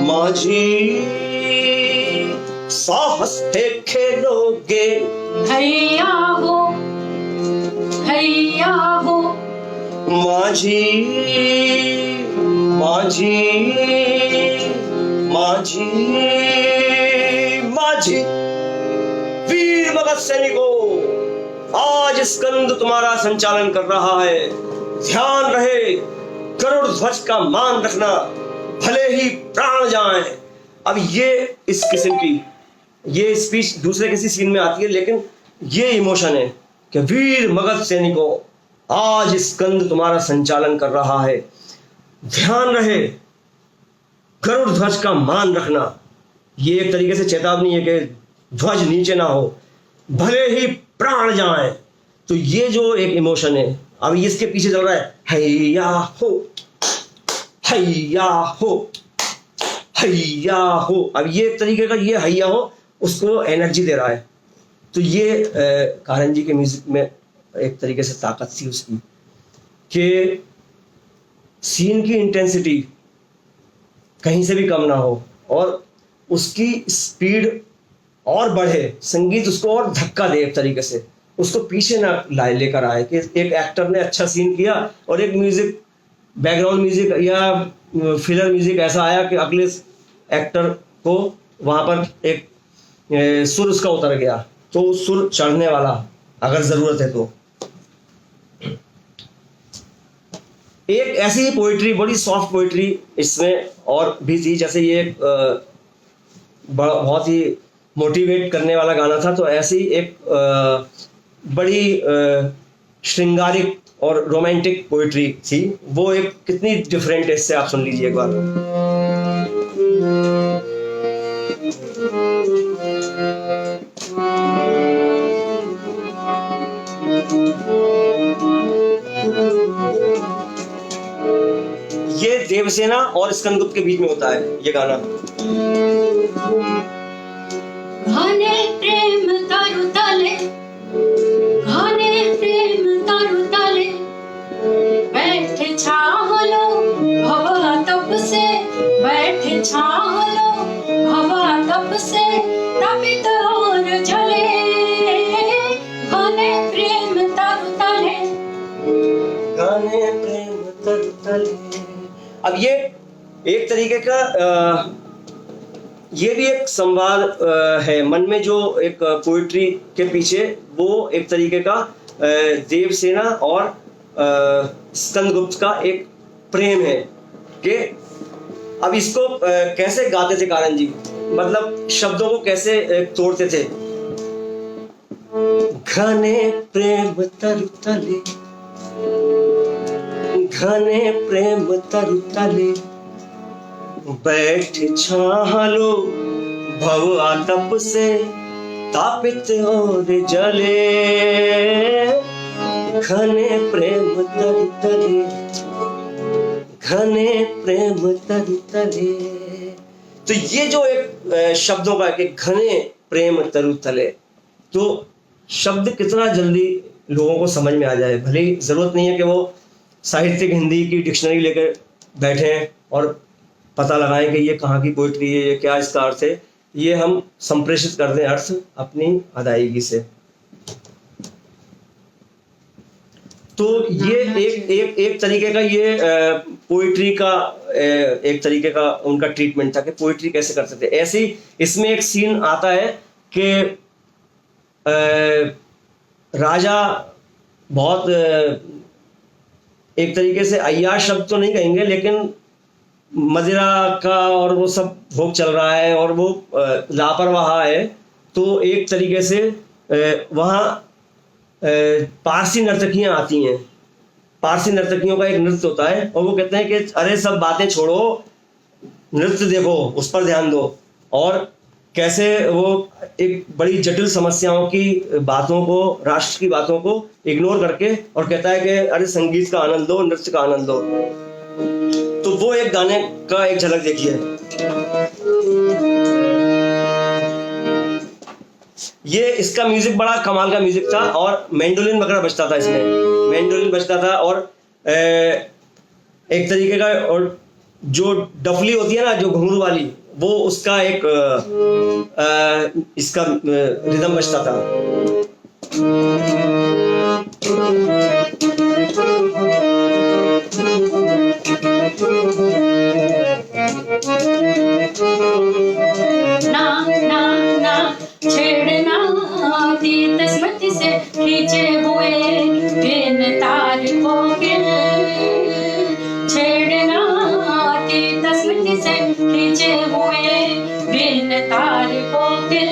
माझी साहस है खेलोगे। हैया हो, हैया हो। माझी माझी माझी माझी वीर भगत सैनिकों, आज स्कंद तुम्हारा संचालन कर रहा है। ध्यान रहे, गरुड़ ध्वज का मान रखना, भले ही प्राण जाएं। अब ये इस किस्म की ये स्पीच दूसरे किसी सीन में आती है, लेकिन ये इमोशन है कि वीर भगत सैनिकों, आज स्कंद तुम्हारा संचालन कर रहा है। ध्यान रहे, गरुड़ ध्वज का मान रखना। ये एक तरीके से चेतावनी है कि ध्वज नीचे ना हो, भले ही प्राण जाएं। तो ये जो एक इमोशन है, अब इसके पीछे चल रहा है हैया हो, हैया हो, हैया हो। अब ये एक तरीके का ये हैया हो उसको एनर्जी दे रहा है। तो ये कारण जी के म्यूजिक में एक तरीके से ताकत थी उसकी कि सीन की इंटेंसिटी कहीं से भी कम ना हो और उसकी स्पीड और बढ़े, संगीत उसको और धक्का दे, एक तरीके से उसको पीछे ना लाए लेकर आए कि एक एक्टर ने अच्छा सीन किया और एक म्यूजिक बैकग्राउंड म्यूजिक या फिलर म्यूजिक ऐसा आया कि अगले एक्टर को वहां पर एक सुर उसका उतर गया, तो सुर चढ़ने वाला अगर जरूरत है तो। एक ऐसी ही पोइट्री, बड़ी सॉफ्ट पोइट्री इसमें और भी थी, जैसे ये बहुत ही मोटिवेट करने वाला गाना था, तो ऐसी एक बड़ी श्रृंगारिक और रोमांटिक पोइट्री थी, वो एक कितनी डिफरेंट है इससे, आप सुन लीजिए एक बार। ये देवसेना और स्कंदगुप्त के बीच में होता है ये गाना। घने प्रेम तरु तले, घने प्रेम तरु तले, बैठे छाहलो भवा तप से, बैठे छाहलो भवा तप से, तपित और जले, घने प्रेम तरु तले, घने प्रेम तरु तले। अब ये एक तरीके का ये भी एक संवाद है मन में, जो एक पोइट्री के पीछे वो एक तरीके का देवसेना और स्कंदगुप्त का एक प्रेम है कि अब इसको कैसे गाते थे कारण जी, मतलब शब्दों को कैसे तोड़ते थे। घने प्रेम तरु तले, घने प्रेम तरु तले, बैठ छाहलो भव आतप से, तापित और जले, घने प्रेम तरु तले, घने प्रेम तरु तले। तो ये जो एक शब्दों का कि घने प्रेम तरु तले, तो शब्द कितना जल्दी लोगों को समझ में आ जाए। भले ही जरूरत नहीं है कि वो साहित्यिक हिंदी की डिक्शनरी लेकर बैठें और पता लगाएं कि ये कहाँ की पोइट्री है, ये क्या इसका अर्थ है, ये हम संप्रेषित कर दें अर्थ अपनी अदायगी से। तो ये एक तरीके का ये पोइट्री का एक तरीके का उनका ट्रीटमेंट था कि पोइट्री कैसे करते थे। ऐसे ही इसमें एक सीन आता है कि राजा बहुत एक तरीके से अय्याश शब्द तो नहीं कहेंगे, लेकिन मदिरा का और वो सब भोग चल रहा है और वो लापरवाह है, तो एक तरीके से वहाँ पारसी नर्तकियाँ आती हैं, पारसी नर्तकियों का एक नृत्य होता है और वो कहते हैं कि अरे सब बातें छोड़ो, नृत्य देखो, उस पर ध्यान दो। और कैसे वो एक बड़ी जटिल समस्याओं की बातों को, राष्ट्र की बातों को इग्नोर करके और कहता है कि अरे संगीत का आनंद लो, नृत्य का आनंद लो। तो वो एक गाने का एक झलक देखिए। ये इसका म्यूजिक बड़ा कमाल का म्यूजिक था और मैंडोलिन वगैरह बजता था इसमें, मैंडोलिन बजता था और एक तरीके का, और जो डफली होती है ना, जो घुंघरू वाली, वो उसका एक इसका रिदम बजता था। ना ना ना छेड़ना अतीत स्मृति से खींचे हुए बिन तार कोकिल, छेड़ना अतीत स्मृति से खींचे हुए बिन तार कोकिल,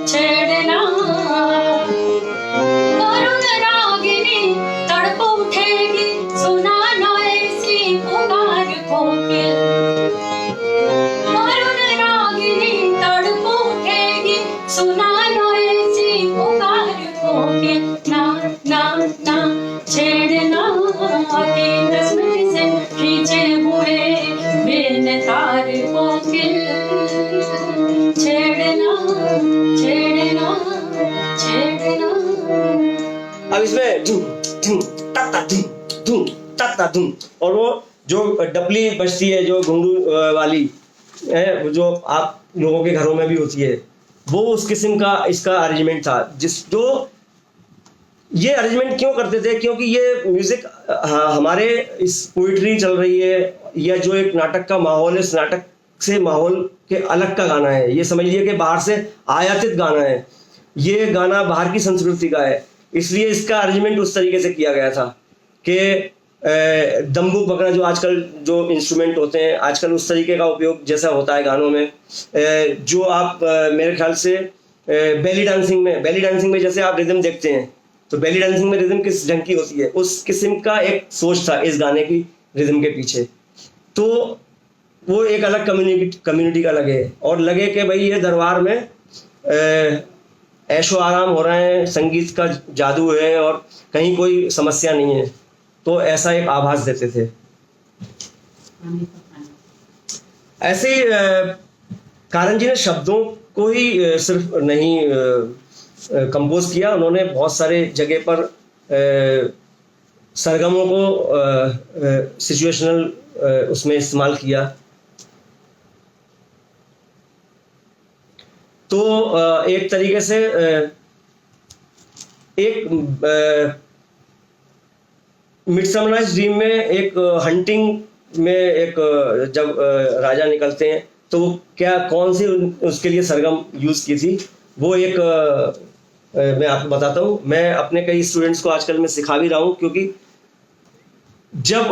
छेड़ना करुण रागिनी तड़प उठेगी, सुना न ऐसी पुकार कोकिल, करुण रागिनी तड़प उठेगी, सुना न ऐसी पुकार कोकिल, ना ना ना छेड़ना अतीत स्मृति से खींचे हुए बिन तार कोकिल छेड़ना छेड़ना छेड़ना। अब इसमें धूम धूम टक धूम धूम टक धूम, और वो जो डपली बजती है जो घुंघरू वाली है, वो जो आप लोगों के घरों में भी होती है, वो उस किस्म का इसका अरेंजमेंट था। जो ये अरेंजमेंट क्यों करते थे, क्योंकि ये म्यूजिक हमारे इस पोइट्री चल रही है या जो एक नाटक का माहौल है, इस नाटक से माहौल के अलग का गाना है। ये समझ लिया कि बाहर से आयातित गाना है, ये गाना बाहर की संस्कृति का है, इसलिए इसका अरेंजमेंट उस तरीके से किया गया था कि दम्बुक वगैरह जो आजकल जो इंस्ट्रूमेंट होते हैं आजकल उस तरीके का उपयोग जैसा होता है गानों में। जो आप मेरे ख्याल से बेली डांसिंग में जैसे आप रिदम देखते हैं, तो बेली डांसिंग में रिदम किस ढंग की होती है, उस किस्म का एक सोच था इस गाने की रिदम के पीछे। तो वो एक अलग कम्युनिटी का लगे, और लगे कि भाई ये दरबार में ऐशो आराम हो रहे हैं, संगीत का जादू है और कहीं कोई समस्या नहीं है, तो ऐसा एक आभास देते थे। ऐसे ही कारण जी ने शब्दों को ही सिर्फ नहीं कंपोज किया, उन्होंने बहुत सारे जगह पर सरगमों को सिचुएशनल उसमें इस्तेमाल किया। तो एक तरीके से एक मिडसमर नाइट्स ड्रीम में एक हंटिंग में एक जब राजा निकलते हैं तो वो क्या कौन सी उसके लिए सरगम यूज़ की थी, वो एक मैं आपको बताता हूँ। मैं अपने कई स्टूडेंट्स को आजकल मैं सिखा भी रहा हूँ, क्योंकि जब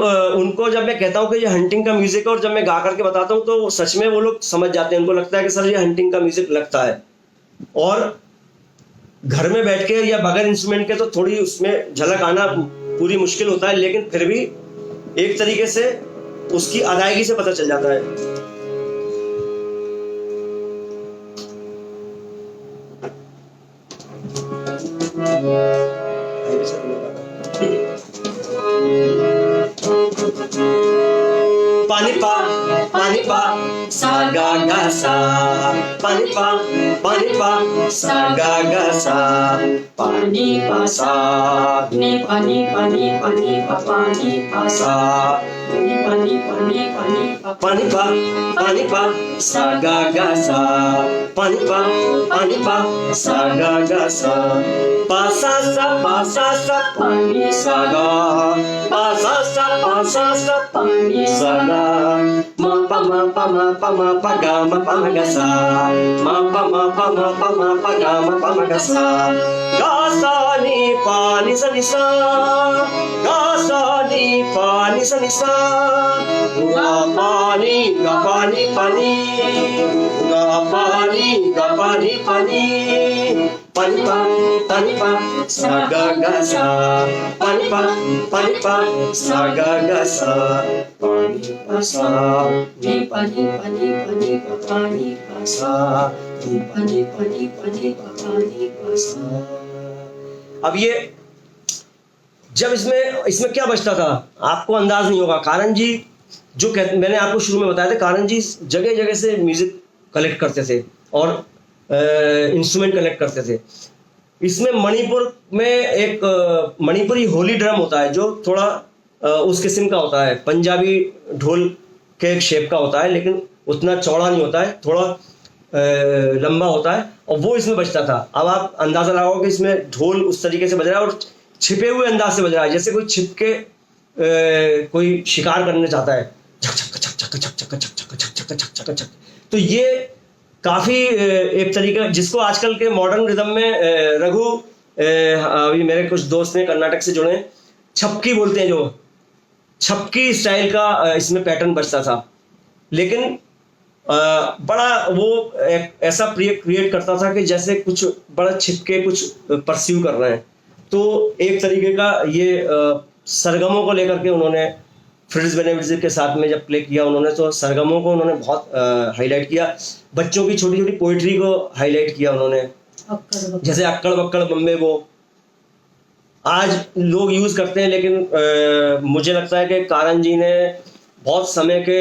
मैं कहता हूँ कि ये हंटिंग का म्यूजिक है और जब मैं गा करके बताता हूँ तो सच में वो लोग समझ जाते हैं, उनको लगता है कि सर ये हंटिंग का म्यूजिक लगता है। और घर में बैठ के या बगैर इंस्ट्रूमेंट के तो थोड़ी उसमें झलक आना पूरी मुश्किल होता है, लेकिन फिर भी एक तरीके से उसकी अदायगी से पता चल जाता है। पानी पा सा गा गा सा, पानी पा सा गा गा सा, पानी पा सा ने पानी पानी पानी पा पानी पा सा पानी पानी पानी पानी पा पानी पा सा गा गा सा, पानी पा सा गा गा सा, पा सा पानी सा गा, पा सा पानी सा गा, मा पा गा मा गा सा, मा पा गा सा, गा सा नी पानी सा नी सा, गा सा नी पानी सा नी सा, गा पानी गा पानी पानी, गा पानी गा पानी पानी, पानी पा सा गा गा सा, पानी पा सा गा गा सा, पानी पा सा ने पानी पानी पानी पा पानी पा सा पानी पानी पानी पा पानी पा सा। अब ये जब इसमें क्या बचता था आपको अंदाज नहीं होगा। कारण जी जो मैंने आपको शुरू में बताया था, कारण जी जगह जगह से म्यूजिक कलेक्ट करते थे और इंस्ट्रूमेंट कलेक्ट करते थे। इसमें मणिपुर में एक मणिपुरी होली ड्रम होता है जो थोड़ा उस किस्म का होता है, पंजाबी ढोल के एक शेप का होता है, लेकिन उतना चौड़ा नहीं होता है, थोड़ा लंबा होता है, और वो इसमें बजता था। अब आप अंदाजा लगाओ कि इसमें ढोल उस तरीके से बज रहा है और छिपे हुए अंदाज से बज रहा है, जैसे कोई छिप के कोई शिकार करने चाहता है, छक छक छक छक छक छक छक छक छक छक छक छक। तो ये काफी एक तरीका जिसको आजकल के मॉडर्न रिदम में रघु अभी मेरे कुछ दोस्त ने कर्नाटक से जुड़े, छपकी बोलते हैं, जो छपकी स्टाइल का इसमें पैटर्न बजता था, लेकिन बड़ा वो एक ऐसा क्रिएट करता था कि जैसे कुछ बड़ा छिपके कुछ परस्यू कर रहे हैं। तो एक तरीके का ये सरगमों को लेकर के उन्होंने फ्रिट्ज बेनेविट्ज़ के साथ में जब प्ले किया उन्होंने, तो सरगमों को उन्होंने बहुत हाईलाइट किया, बच्चों की छोटी छोटी पोइट्री को हाईलाइट किया उन्होंने, जैसे अक्कड़ बक्कड़ बम्बे को आज लोग यूज़ करते हैं, लेकिन मुझे लगता है कि कारण जी ने बहुत समय के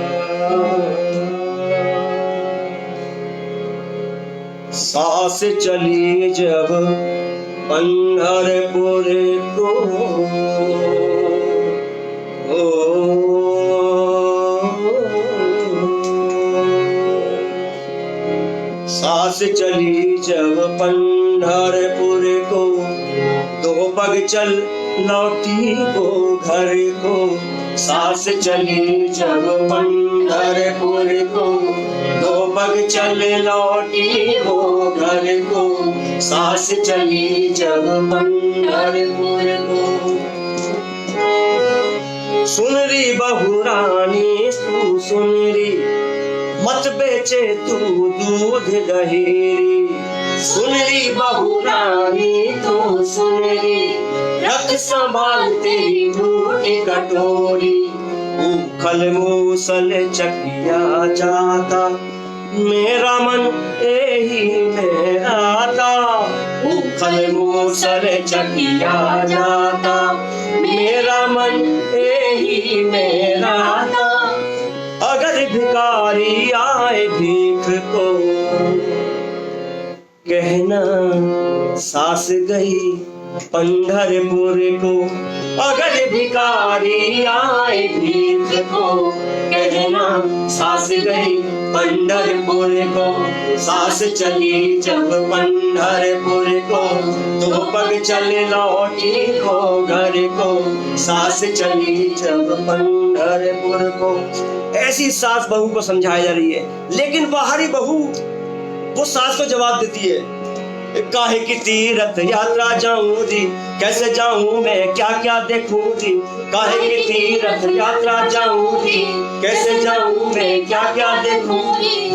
सांस चली जब पंढरपुर को, सांस चली जब पंढरपुर को, दो पग चल लौटी वो घर को। सांस चली जब पंढरपुर को, दो पग चल लौटी वो घर को। सांस चली जब पंढरपुर को। सुन री बहू रानी तू सुन री, मत बेचे तू दूध दहेरी। सुन री बहू रानी तू सुन री, रख संभाल तेरी बूटी कटोरी। उखल मूसल चकिया जाता, मेरा मन यही मेरा था। उखल मूसल चकिया जाता, मेरा मन यही मेरा था। अगर भिखारी आए भीख को, कहना सास गई पंढरपुर को। अगर भिखारी आए भीख को, कहना सास गई पंढरपुर को। सास चली जब पंढरपुर को, दो पग चले लौटी को घर को। सास चली जब पंढरपुर को। ऐसी सास बहू को समझाई जा रही है, लेकिन बाहरी बहू वो सास को जवाब देती है, काहे की तीर्थ यात्रा जाऊं जी, कैसे जाऊं मैं क्या क्या देखूं जी। काहे की तीर्थ यात्रा जाऊं जी, कैसे जाऊं मैं क्या क्या देखूं।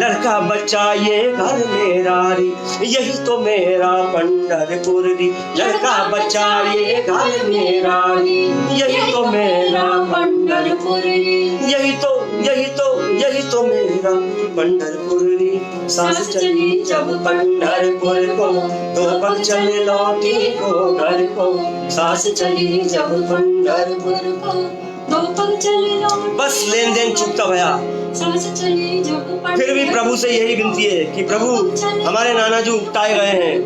लड़का बच्चा ये घर मेरा री, यही तो मेरा पंढरपुर री। लड़का बच्चा ये घर मेरा री, यही तो मेरा पंढरपुर री। यही तो मेरा पंढरपुर री। सांस चली जब पंढरपुर को, दो पग चले लौटी को घर को। सांस चली जब पंढरपुर को, दो पग चले लौटी। बस लेन देन चुकता भया। सांस चली जब फिर भी प्रभु से यही विनती है कि प्रभु हमारे नाना जी उकताए गए हैं,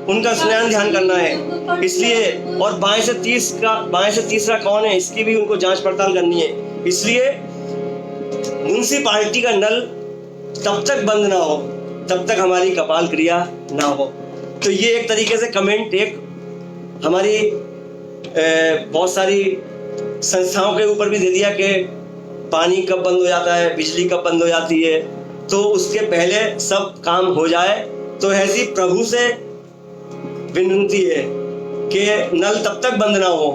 उनका स्नान ध्यान करना है, इसलिए। और बाएं से तीसरा कौन है, इसकी भी उनको जांच पड़ताल करनी है। इसलिए म्युनिसिपालिटी का नल तब तक बंद ना हो, तब तक हमारी कपाल क्रिया ना हो। तो ये एक तरीके से कमेंट एक हमारी बहुत सारी संस्थाओं के ऊपर भी दे दिया कि पानी कब बंद हो जाता है, बिजली कब बंद हो जाती है, तो उसके पहले सब काम हो जाए। तो ऐसी प्रभु से विनती है कि नल तब तक बंद ना हो।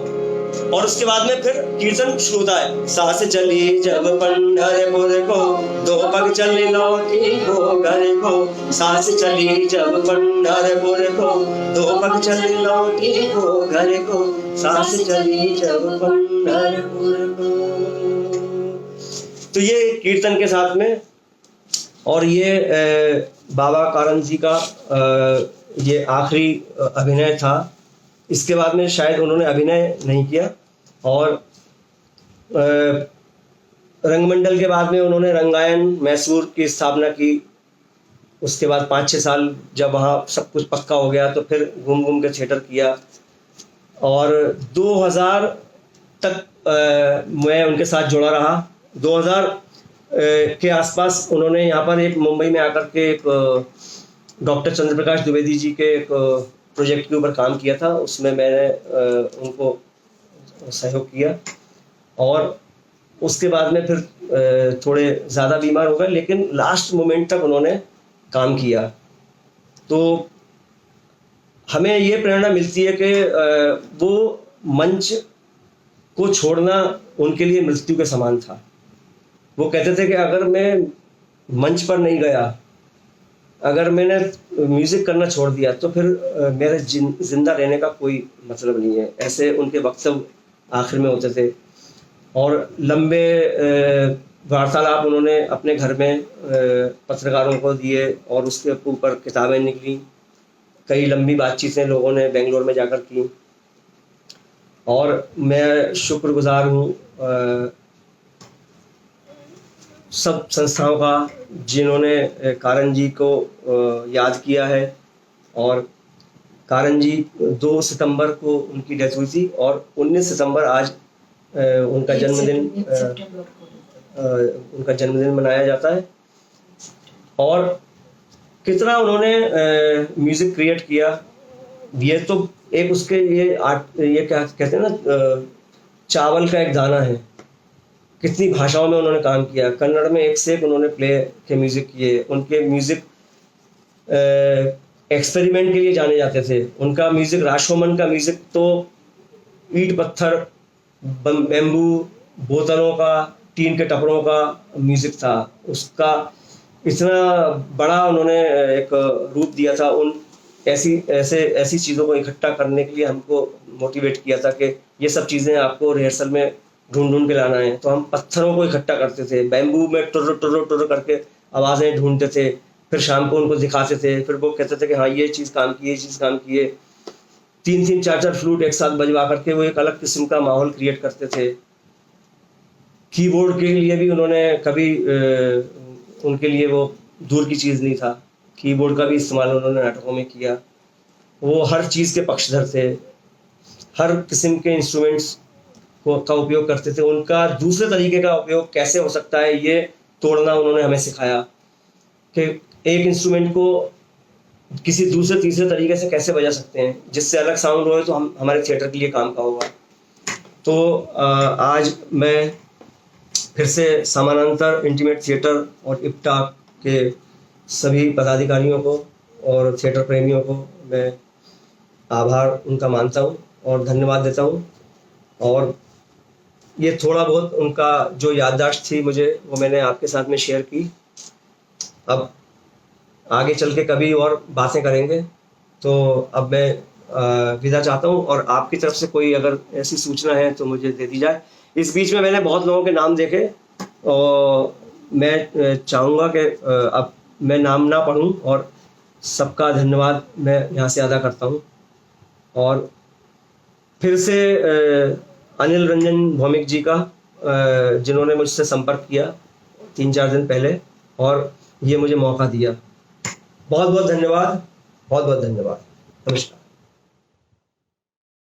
और उसके बाद में फिर कीर्तन शुरू होता है। सांस चली जब पंढरपुर को, दो पग चले लौटी को घर को। सांस चली जब पंढरपुर को, दो पग चले लौटी को घर को। सांस चली जब पंढरपुर को। तो ये कीर्तन के साथ में, और ये बाबा कारन जी का ये आखिरी अभिनय था। इसके बाद में शायद उन्होंने अभिनय नहीं किया। और रंगमंडल के बाद में उन्होंने रंगायन मैसूर की स्थापना की। उसके बाद 5-6 साल जब वहाँ सब कुछ पक्का हो गया तो फिर घूम घूम के थिएटर किया। और 2000 तक मैं उनके साथ जुड़ा रहा। 2000 के आसपास उन्होंने यहाँ पर एक मुंबई में आकर के एक डॉक्टर चंद्रप्रकाश द्विवेदी जी के एक प्रोजेक्ट के ऊपर काम किया था। उसमें मैंने उनको सहयोग किया। और उसके बाद में फिर थोड़े ज़्यादा बीमार हो गए, लेकिन लास्ट मोमेंट तक उन्होंने काम किया। तो हमें ये प्रेरणा मिलती है कि वो मंच को छोड़ना उनके लिए मृत्यु के समान था। वो कहते थे कि अगर मैं मंच पर नहीं गया, अगर मैंने म्यूज़िक करना छोड़ दिया, तो फिर मेरे जिंदा रहने का कोई मतलब नहीं है। ऐसे उनके वक्तव्य आखिर में होते थे। और लंबे वार्तालाप उन्होंने अपने घर में पत्रकारों को दिए, और उसके ऊपर किताबें निकली। कई लंबी बातचीतें लोगों ने बेंगलोर में जाकर की। और मैं शुक्रगुजार हूँ सब संस्थाओं का जिन्होंने कारन जी को याद किया है। और कारण जी 2 सितंबर को उनकी डेथ हुई थी और 19 सितंबर आज उनका जन्मदिन मनाया जाता है। और कितना उन्होंने म्यूजिक क्रिएट किया, ये तो एक उसके ये क्या कहते हैं ना, चावल का एक दाना है। कितनी भाषाओं में उन्होंने काम किया, कन्नड़ में एक से एक उन्होंने प्ले के म्यूजिक किए। उनके म्यूजिक एक्सपेरिमेंट के लिए जाने जाते थे। उनका म्यूजिक, राशोमन का म्यूजिक तो ईंट पत्थर, बेम्बू, बोतलों का, टीन के टपरों का म्यूजिक था। उसका इतना बड़ा उन्होंने एक रूप दिया था। उन ऐसी चीज़ों को इकट्ठा करने के लिए हमको मोटिवेट किया था कि ये सब चीज़ें आपको रिहर्सल में ढूंढ के लाना है। तो हम पत्थरों को इकट्ठा करते थे, बैम्बू में टुर्र टुर्र टुर्र करके आवाज़ें ढूंढते थे, फिर शाम को उनको दिखाते थे। फिर वो कहते थे कि हाँ ये चीज़ काम की, ये चीज़ काम की है। 3-3 4-4 फ्लूट एक साथ बजवा करके वो एक अलग किस्म का माहौल क्रिएट करते थे। कीबोर्ड के लिए भी उन्होंने कभी उनके लिए वो दूर की चीज़ नहीं था। कीबोर्ड का भी इस्तेमाल उन्होंने नाटकों में किया। वो हर चीज़ के पक्षधर थे, हर किस्म के इंस्ट्रूमेंट्स का उपयोग करते थे। उनका दूसरे तरीके का उपयोग कैसे हो सकता है ये तोड़ना उन्होंने हमें सिखाया कि एक इंस्ट्रूमेंट को किसी दूसरे तीसरे तरीके से कैसे बजा सकते हैं जिससे अलग साउंड हो तो हम हमारे थिएटर के लिए काम का होगा। तो आज मैं फिर से समानांतर इंटीमेट थिएटर और इप्टा के सभी पदाधिकारियों को और थिएटर प्रेमियों को मैं आभार उनका मानता हूँ और धन्यवाद देता हूँ। और ये थोड़ा बहुत उनका जो याददाश्त थी मुझे, वो मैंने आपके साथ में शेयर की। अब आगे चल के कभी और बातें करेंगे। तो अब मैं विदा चाहता हूँ और आपकी तरफ से कोई अगर ऐसी सूचना है तो मुझे दे दी जाए। इस बीच में मैंने बहुत लोगों के नाम देखे और मैं चाहूँगा कि अब मैं नाम ना पढ़ूँ और सबका धन्यवाद मैं यहाँ से अदा करता हूँ। और फिर से अनिल रंजन भौमिक जी का, जिन्होंने मुझसे संपर्क किया 3-4 दिन पहले और ये मुझे मौका दिया, बहुत बहुत धन्यवाद, बहुत बहुत धन्यवाद। नमस्कार।